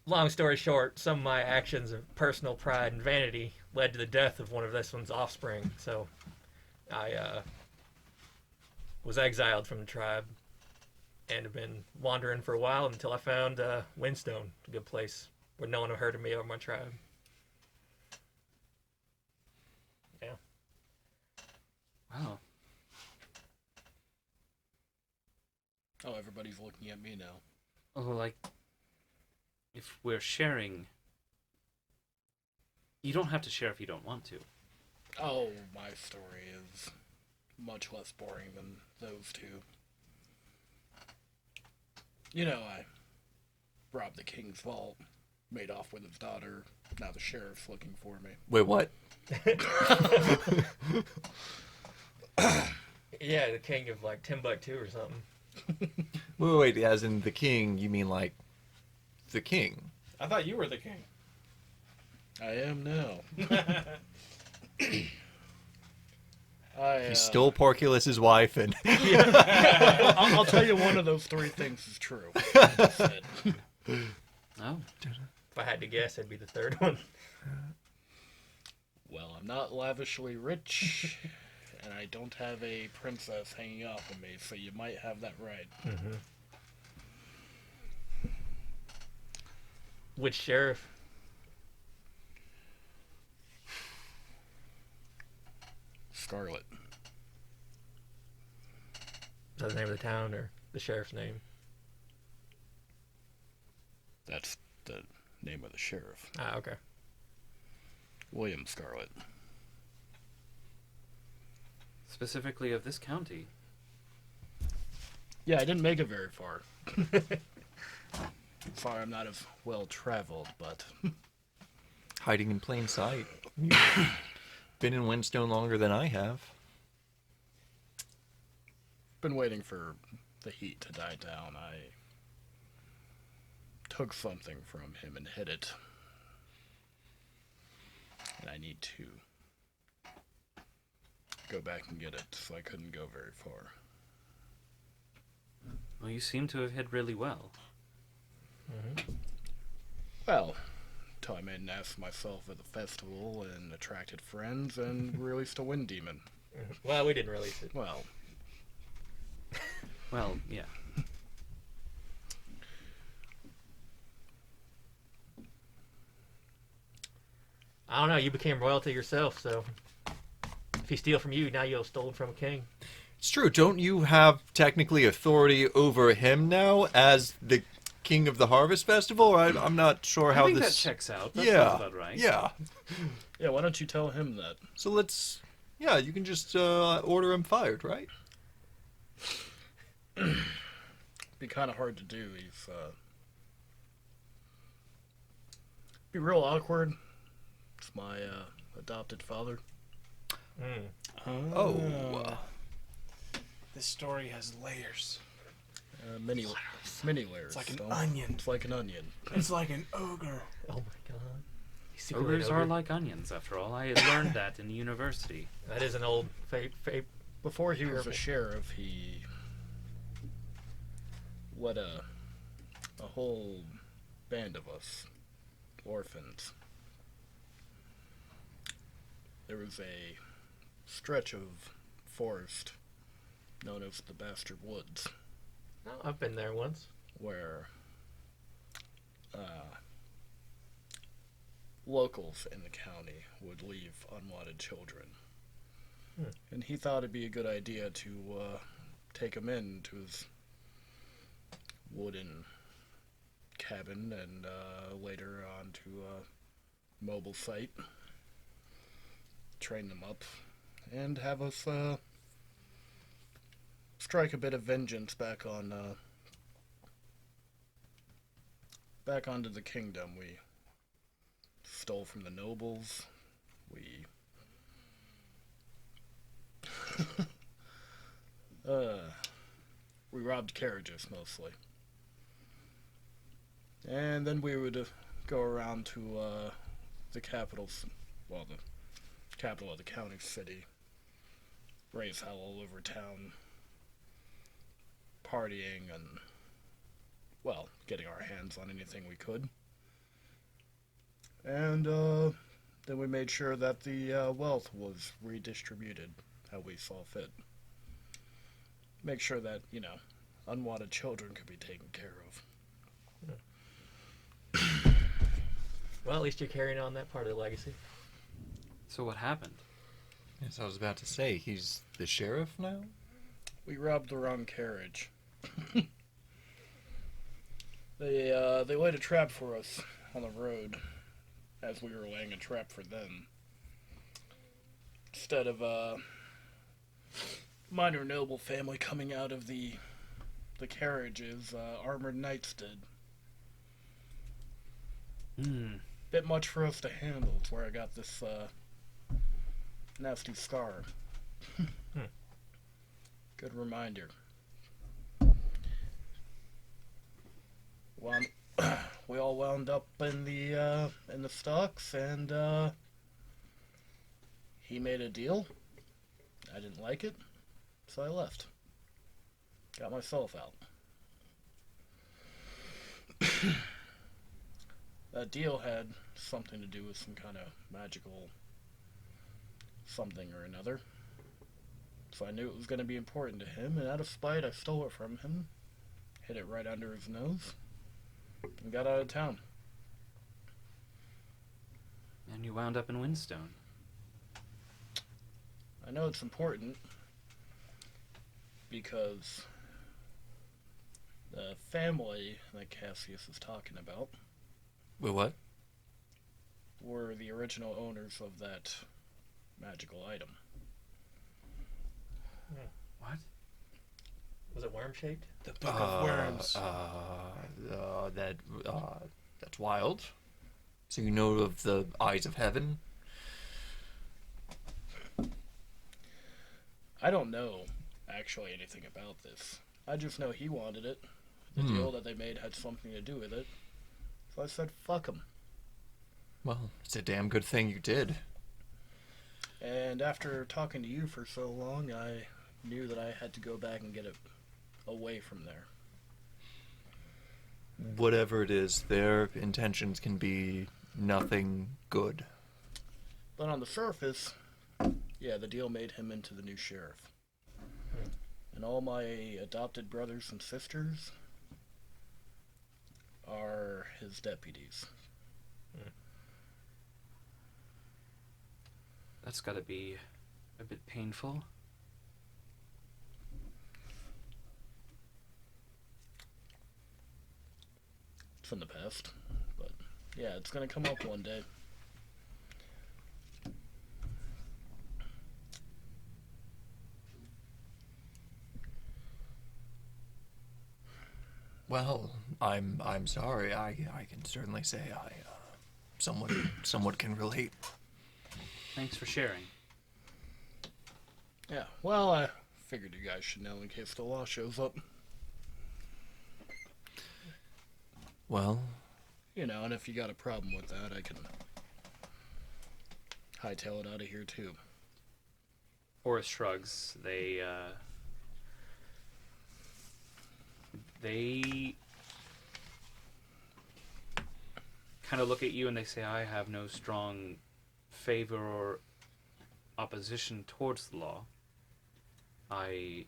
long story short, some of my actions of personal pride and vanity led to the death of one of this one's offspring. So I was exiled from the tribe and have been wandering for a while until I found Windstone, a good place where no one had heard of me or my tribe. Yeah. Wow. Oh, everybody's looking at me now. Oh, like, if we're sharing, you don't have to share if you don't want to. Oh, my story is much less boring than those two. You know, I robbed the king's vault, made off with his daughter. Now the sheriff's looking for me. Wait, what? Yeah, the king of like Timbuktu or something. Wait, as in the king, you mean like the king? I thought you were the king. I am now. He stole Porculus's wife and... I'll tell you one of those three things is true. Oh. If I had to guess, it'd be the third one. Well, I'm not lavishly rich, and I don't have a princess hanging off of me, so you might have that right. Mm-hmm. Which sheriff? Scarlet. Is that the name of the town or the sheriff's name? That's the name of the sheriff. Ah, okay. William Scarlet. Specifically of this county. Yeah, I didn't make it very far. Sorry, I'm not as well traveled, but Hiding in plain sight. You've been in Windstone longer than I have. been waiting for the heat to die down. I took something from him and hid it. And I need to go back and get it, so I couldn't go very far. Well, you seem to have hid really well. Mm-hmm. Well, until I made an ass of myself at the festival and attracted friends and released a wind demon. Well, we didn't release it. Well, Well, yeah. I don't know. You became royalty yourself, so if he steal from you, now you'll stolen from a king. It's true. Don't you have technically authority over him now as the king of the Harvest Festival? I'm not sure how I think this. that checks out. That Yeah. sounds about right. Yeah. yeah, why don't you tell him that? So let's. Yeah, you can just order him fired, right? Be kind of hard to do. He's, be real awkward. It's my, adopted father. Mm. Oh. This story has layers. Many layers. It's like an don't- onion. It's like an onion. It's like an ogre. Oh my god. He's secretly an Ogres ogre. are like onions, after all. I had learned that in university. That is an old fate. Before he was a Terrible. sheriff, he led a whole band of us, orphans. There was a stretch of forest known as the Bastard Woods, Oh, I've been there once. where locals in the county would leave unwanted children. Hmm. And he thought it'd be a good idea to take them into his wooden cabin and later on to a mobile site, train them up, and have us strike a bit of vengeance back onto the kingdom. We stole from the nobles. We robbed carriages mostly. And then we would go around to the capitals, well, the capital of the county city, raise hell all over town, partying and, well, getting our hands on anything we could. And then we made sure that the wealth was redistributed how we saw fit. Make sure that, unwanted children could be taken care of. Well, at least you're carrying on that part of the legacy. So what happened? Yes, I was about to say, he's the sheriff now? We robbed the wrong carriage. They laid a trap for us on the road as we were laying a trap for them. Instead of a minor noble family coming out of the carriages, armored knights did. Bit much for us to handle. It's where I got this nasty scar. Good reminder. Well, we all wound up in the stocks, and he made a deal. I didn't like it, so I left. Got myself out. That deal had something to do with some kind of magical something or another. So I knew it was going to be important to him, and out of spite, I stole it from him, hid it right under his nose, and got out of town. And you wound up in Windstone. I know it's important because the family that Cassius is talking about Wait, what? were the original owners of that magical item. worm-shaped? The Book of Worms. That's wild. So you know of the Eyes of Heaven? I don't know actually anything about this. I just know he wanted it. The deal that they made had something to do with it. So I said, fuck him. Well, it's a damn good thing you did. And after talking to you for so long, I knew that I had to go back and get it away from there. Whatever it is, their intentions can be nothing good. But on the surface, yeah, the deal made him into the new sheriff. And all my adopted brothers and sisters are his deputies. That's gotta be a bit painful. It's in the past. But yeah, it's gonna come up one day. Well, I'm sorry. I can certainly say I somewhat can relate. Thanks for sharing. Yeah, well, I figured you guys should know in case the law shows up. Well, You know, and if you got a problem with that, I can hightail it out of here too. Forrest shrugs. They kind of look at you and they say, I have no strong favor or opposition towards the law. I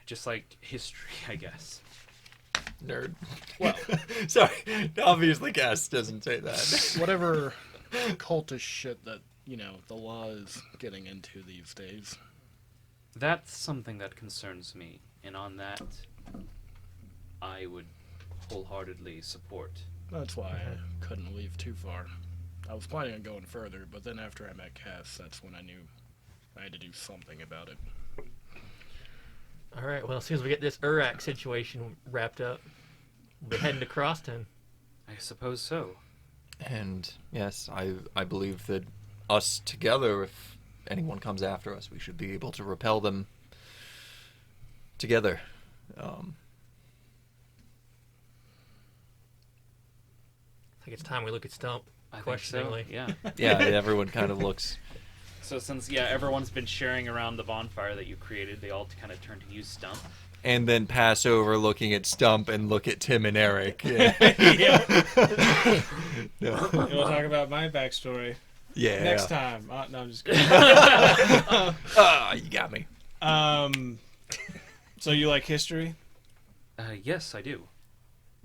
just like history, I guess. nerd. Well, Sorry, obviously Cass doesn't say that. whatever cultish shit that, you know, the law is getting into these days. That's something that concerns me, and on that, I would wholeheartedly support. That's why I couldn't leave too far. I was planning on going further, but then after I met Cass, that's when I knew I had to do something about it. All right. Well, as soon as we get this Urak situation wrapped up, we'll be heading to Crosstown. I suppose so. And yes, I believe that us together, if anyone comes after us, we should be able to repel them together. I think it's time we look at Stump I think so. questioningly. Yeah. Yeah, everyone kind of looks. So since everyone's been sharing around the bonfire that you created, they all kind of turn to you, Stump. And then pass over looking at Stump and look at Tim and Eric. Yeah. No. We'll talk about my backstory Yeah. next time. No, I'm just kidding. You got me. So you like history? Yes, I do.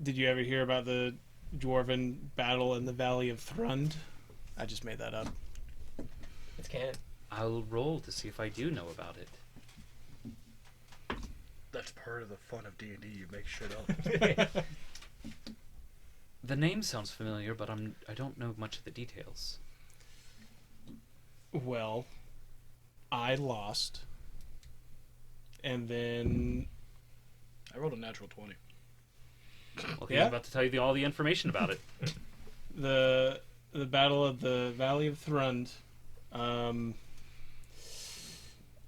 Did you ever hear about the Dwarven battle in the Valley of Thrund? I just made that up. It's canon. I'll roll to see if I do know about it. That's part of the fun of D&D, you make shit up. The name sounds familiar, but I don't know much of the details. Well, I lost. And then... I rolled a natural 20. Okay, Yeah? I'm about to tell you all the information about it. the Battle of the Valley of Thrund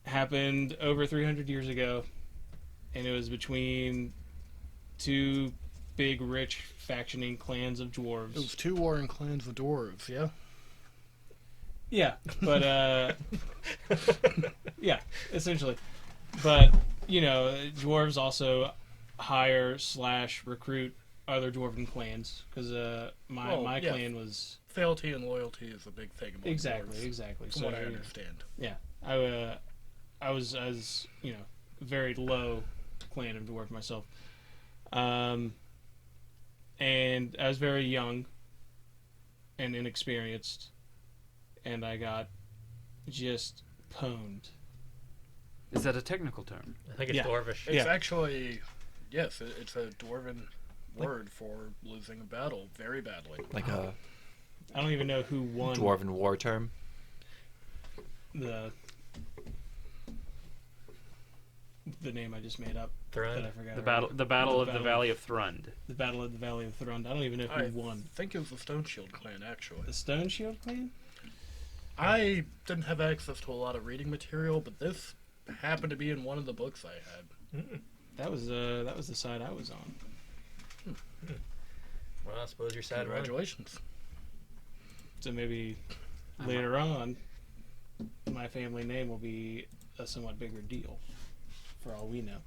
happened over 300 years ago, and it was between two big, rich, factioning clans of dwarves. It was two warring clans of dwarves, yeah? Yeah, but yeah, essentially. But you know, dwarves also hire / recruit other dwarven clans because my yeah. clan was Fealty and loyalty is a big thing among exactly dwarves, from so what I understand. yeah, I was as you know very low clan of dwarf myself, and I was very young and inexperienced, and I got just pwned. Is that a technical term? I think it's Yeah. Dwarvish. It's actually, yes, it's a dwarven word for losing a battle very badly. Like a I don't even know who won dwarven war term. the. the name I just made up. Thrund. That I forgot. The battle of the Valley of Thrund. The Battle of the Valley of Thrund. I don't even know who won. I think it was the Stone Shield clan, actually. The Stone Shield clan? I didn't have access to a lot of reading material, but this happened to be in one of the books I had. That was the side I was on. Well, I suppose you're sad. Congratulations. So maybe later on, my family name will be a somewhat bigger deal, for all we know.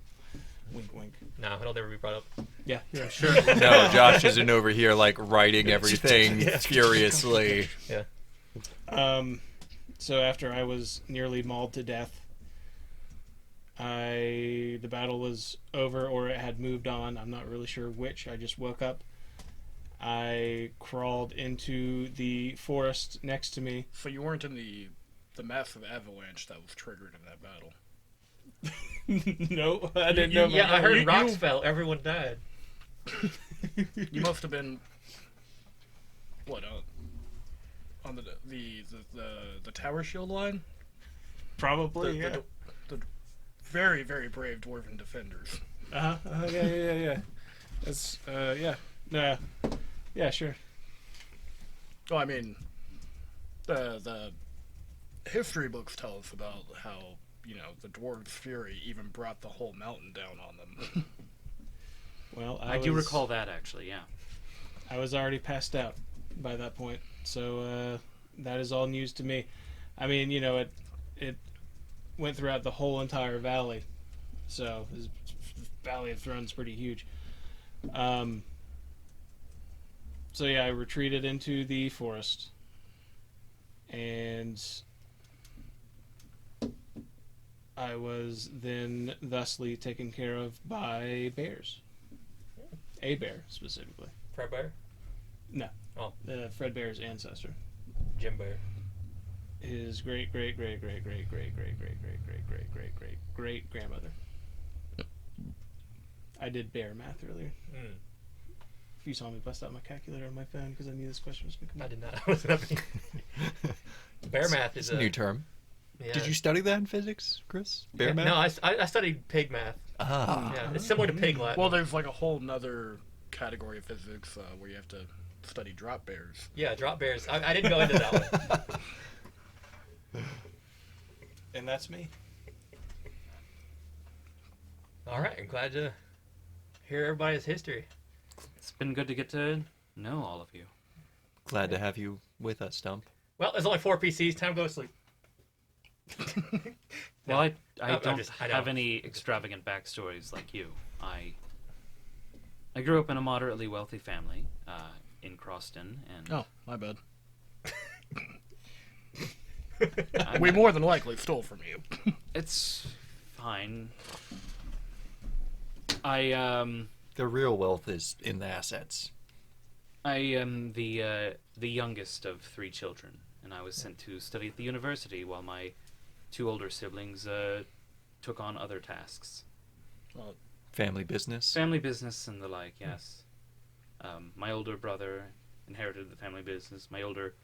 Wink, wink. No, it'll never be brought up. Yeah, sure. No, Josh isn't over here like writing everything furiously. Yeah. So after I was nearly mauled to death, the battle was over, or it had moved on. I'm not really sure which. I just woke up. I crawled into the forest next to me. So you weren't in the massive avalanche that was triggered in that battle? No, I didn't know. Yeah, I heard rocks fell. Everyone died. You must have been what on the tower shield line? Probably, the very, very brave dwarven defenders. Yeah. That's yeah. Yeah, sure. Well, I mean, the history books tell us about how, the dwarves' fury even brought the whole mountain down on them. Well, I do recall that, actually, yeah. I was already passed out by that point, so that is all news to me. I mean, it went throughout the whole entire valley, so this Valley of Thrund's pretty huge. So yeah, I retreated into the forest, and I was then thusly taken care of by bears. A bear, specifically. Fred Bear? No. Oh. Fredbear's ancestor. Jim Bear. His great grandmother. I did bear math earlier. If you saw me bust out my calculator on my phone because I knew this question was going to come I up. did not. I wasn't having. Bear math is It's a new term. Yeah. Did you study that in physics, Chris? Bear math? No, I studied pig math. Ah. Yeah, it's similar to pig Latin. Well, there's like a whole nother category of physics where you have to study drop bears. Yeah, drop bears. I didn't go into that one. And that's me. All right, I'm glad to hear everybody's history. It's been good to get to know all of you. Glad to have you with us, Stump. Well, there's only 4 PCs. Time to go to sleep. Well, I don't I know. have any extravagant backstories like you. I grew up in a moderately wealthy family in Croston, and Oh, my bad. We more than likely stole from you. it's fine. I The real wealth is in the assets. am the youngest of 3 children, and I was sent to study at the university while my 2 older siblings took on other tasks. Family business. Family business and the like, yes. My older brother inherited the family business. My older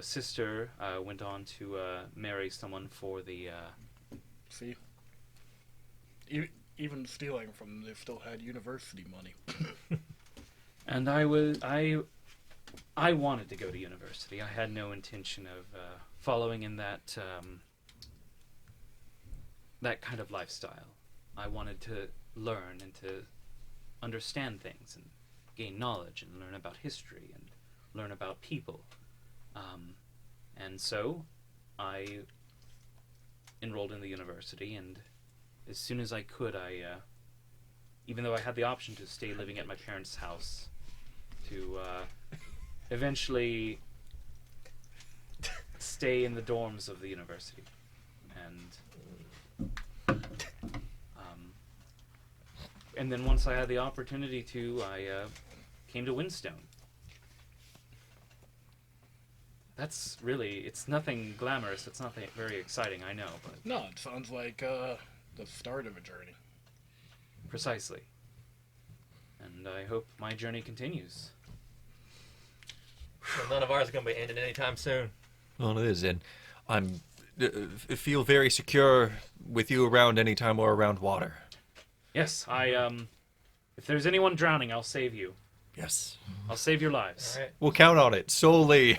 sister went on to marry someone for the... See? Even stealing from them, they still had university money. And I wanted to go to university. I had no intention of following in that that kind of lifestyle. I wanted to learn and to understand things and gain knowledge and learn about history and learn about people. And so I enrolled in the university, and as soon as I could, even though I had the option to stay living at my parents' house, to eventually stay in the dorms of the university. And then once I had the opportunity to, I came to Windstone. That's really, it's nothing glamorous, it's nothing very exciting, I know, but... No, it sounds like the start of a journey. Precisely. And I hope my journey continues. Well, none of ours are going to be ending anytime soon. Well, it is, and I'm feel very secure with you around anytime we're around water. Yes, if there's anyone drowning, I'll save you. Yes. I'll save your lives. All right. We'll count on it. Solely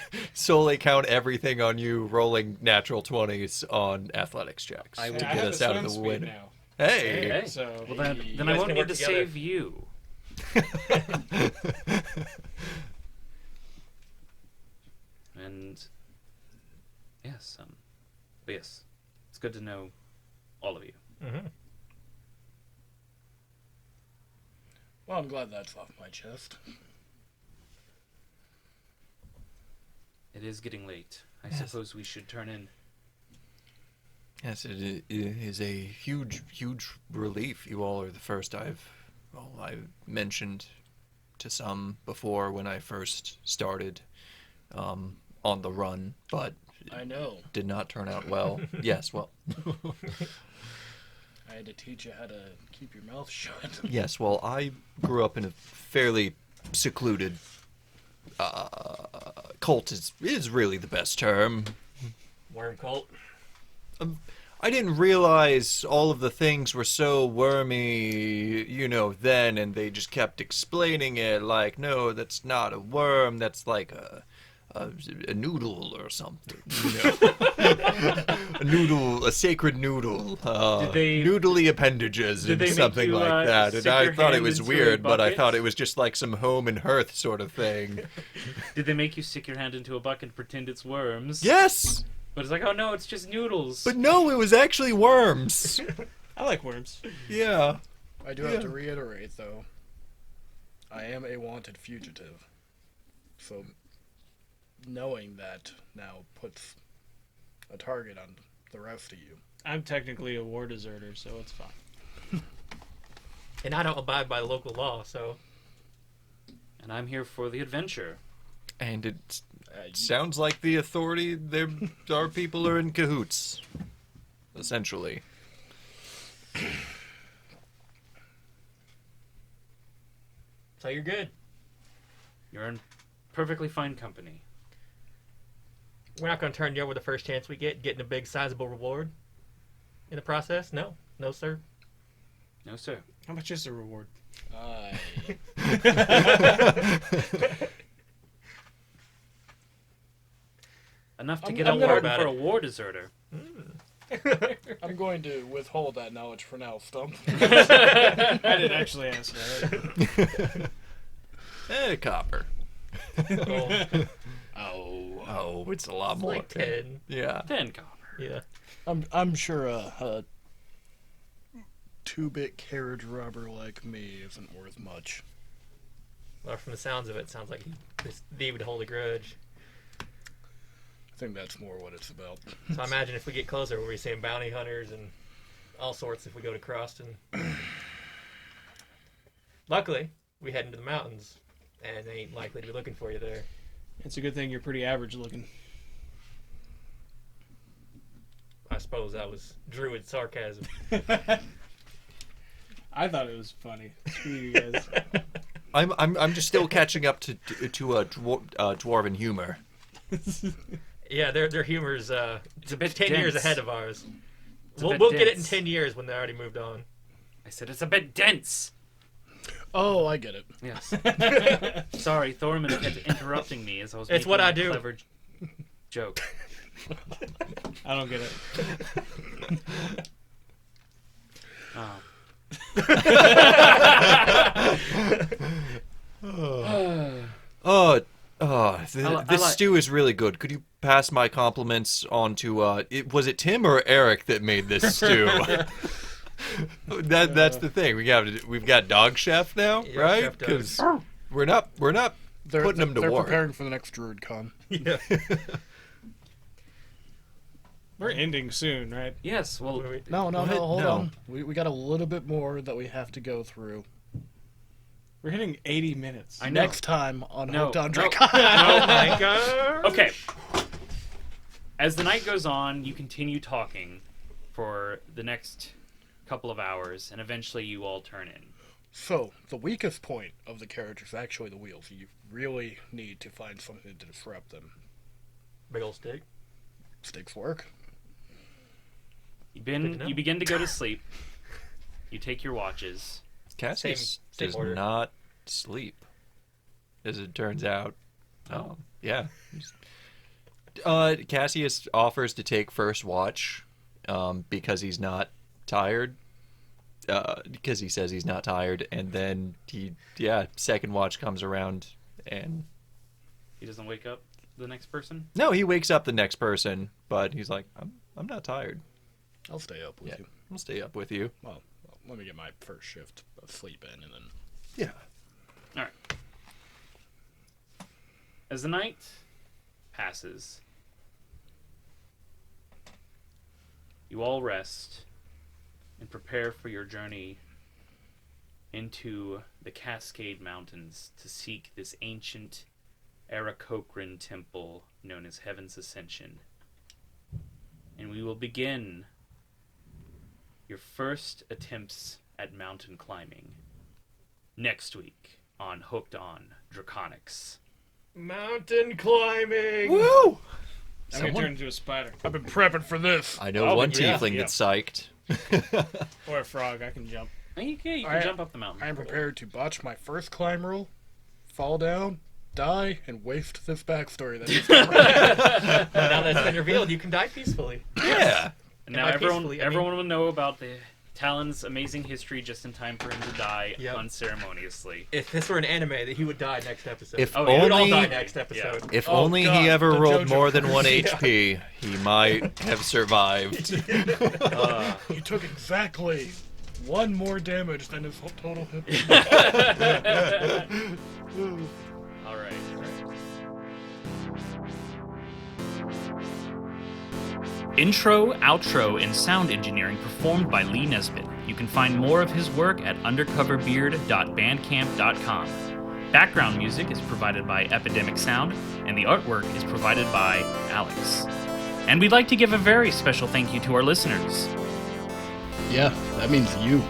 count everything on you rolling natural 20s on athletics checks to I get have us a out of swim the speed wind. now. Hey. Hey. So Well, then You I guys won't can need work to together. save you. And yes, but yes, it's good to know all of you. Mm-hmm. Well, I'm glad that's off my chest. It is getting late. I suppose we should turn in. Yes, it is a huge, huge relief. You all are the first I mentioned to some before when I first started on the run, but I know. did not turn out well. Yes, well, I had to teach you how to keep your mouth shut. yes, well, I grew up in a fairly secluded cult is really the best term. Worm cult. I didn't realize all of the things were so wormy, then, and they just kept explaining it like, no, that's not a worm, that's like a noodle or something, a sacred noodle, noodly appendages did and they make something you, like that, and stick I your thought it hand was into a weird, but I bucket? thought it was just like some home and hearth sort of thing. Did they make you stick your hand into a bucket and pretend it's worms? Yes! But it's like, oh no, it's just noodles. But no, it was actually worms. I like worms. Yeah. I do have to reiterate, though, I am a wanted fugitive. So, knowing that now puts a target on the rest of you. I'm technically a war deserter, so it's fine. And I don't abide by local law, so And I'm here for the adventure. And it You- sounds like the authority, our people are in cahoots, essentially. so you're good. You're in perfectly fine company. We're not going to turn you over the first chance we get, getting a big, sizable reward in the process. No, sir. No, sir. How much is the reward? Enough to I'm get a gonna- warden for a war deserter. I'm going to withhold that knowledge for now, Stump. I didn't actually ask that. Copper. Oh, Oh. Oh, it's a lot more. like 10. Yeah. 10 copper. Yeah. I'm sure a 2-bit carriage robber like me isn't worth much. Well, from the sounds of it, sounds like he would hold a grudge. I think that's more what it's about. So I imagine if we get closer, we'll be seeing bounty hunters and all sorts if we go to Croston. Luckily, we head into the mountains, and they ain't likely to be looking for you there. It's a good thing you're pretty average looking. I suppose that was druid sarcasm. I thought it was funny. Screw you guys. I'm just still catching up to a dwarven humor. Yeah, their humor's It's a bit 10 years dense. ahead of ours. It's a bit We'll get it in dense. 10 years when they already moved on. I said it's a bit dense. Oh, I get it. Yes. Sorry, Thorman kept interrupting me as I was It's making what I a do. clever joke. I don't get it. Oh. Oh, I this like- stew is really good. Could you pass my compliments on to was it Tim or Eric that made this stew? That's the thing. We've got Dog Chef now, Yeah, right? Chef Doug. Because we're not putting them to they're war. preparing for the next Druid Con. Yeah. We're ending soon, right? Yes, well, No, What? hold No. on. We got a little bit more that we have to go through. We're hitting 80 minutes. I know. Next time on No, Hooked on no. Draconics. Oh my god. Okay. As the night goes on, you continue talking for the next couple of hours, and eventually you all turn in. So, the weakest point of the carriage is actually the wheels. You really need to find something to disrupt them. Big old stick. Sticks work. You begin to go to sleep. You take your watches. Cassius Same does order. not sleep, as it turns out. Yeah. Cassius offers to take first watch because he's not tired. Because he says he's not tired, and then second watch comes around, and He doesn't wake up the next person? no, he wakes up the next person, but he's like, I'm not tired. I'll stay up with you. I'll stay up with you. Well, let me get my first shift of sleep in, and then... Yeah. All right. As the night passes, you all rest and prepare for your journey into the Cascade Mountains to seek this ancient Arakokran temple known as Heaven's Ascension. And we will begin your first attempts at mountain climbing next week on Hooked on Draconics. Mountain climbing. Woo! I'm gonna turn into a spider I've been prepping for this. I know one yeah, tiefling that's psyched. or a frog. I can jump. Okay, you can Alright. jump up the mountain. I am prepared to botch my first climb roll, fall down, die, and waste this backstory that is Now that's been revealed, you can die peacefully. Yeah. And now by everyone peacefully, I everyone will know about the Talon's amazing history just in time for him to die Yep. unceremoniously. If this were an anime, that he would die next episode. If Oh, yeah. We'd all only die next episode. if Oh, only God, he ever the rolled JoJo more than 1 Yeah. HP, he might have survived. He took exactly one more damage than his total hit. All right. Intro, outro, and sound engineering performed by Lee Nesbitt. You can find more of his work at undercoverbeard.bandcamp.com. Background music is provided by Epidemic Sound, and the artwork is provided by Alex. And we'd like to give a very special thank you to our listeners. Yeah, that means you.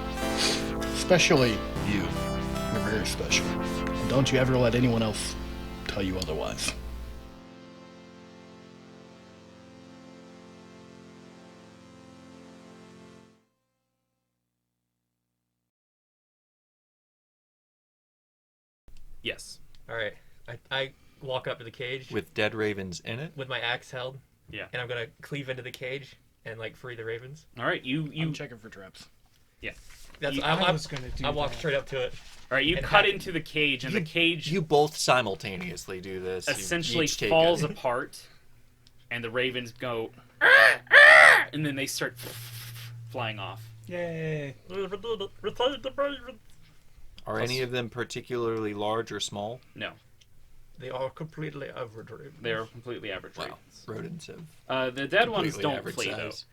Especially you. You're very special. And don't you ever let anyone else tell you otherwise. Yes. All right, I walk up to the cage With dead ravens in it? with my axe held, Yeah. and I'm gonna cleave into the cage and like free the ravens. All right. You. I'm checking for traps. That's You- I was gonna do I walk that. straight up to it. All right. You and cut hack- into the cage, and the cage You both simultaneously do this. You essentially each take falls it. apart, and the ravens go, and then they start flying off. Yay! Are any of them particularly large or small? No, They are completely average ravens. they're completely average Wow. ravens. Rodents have The dead ones completely don't average flee though. size.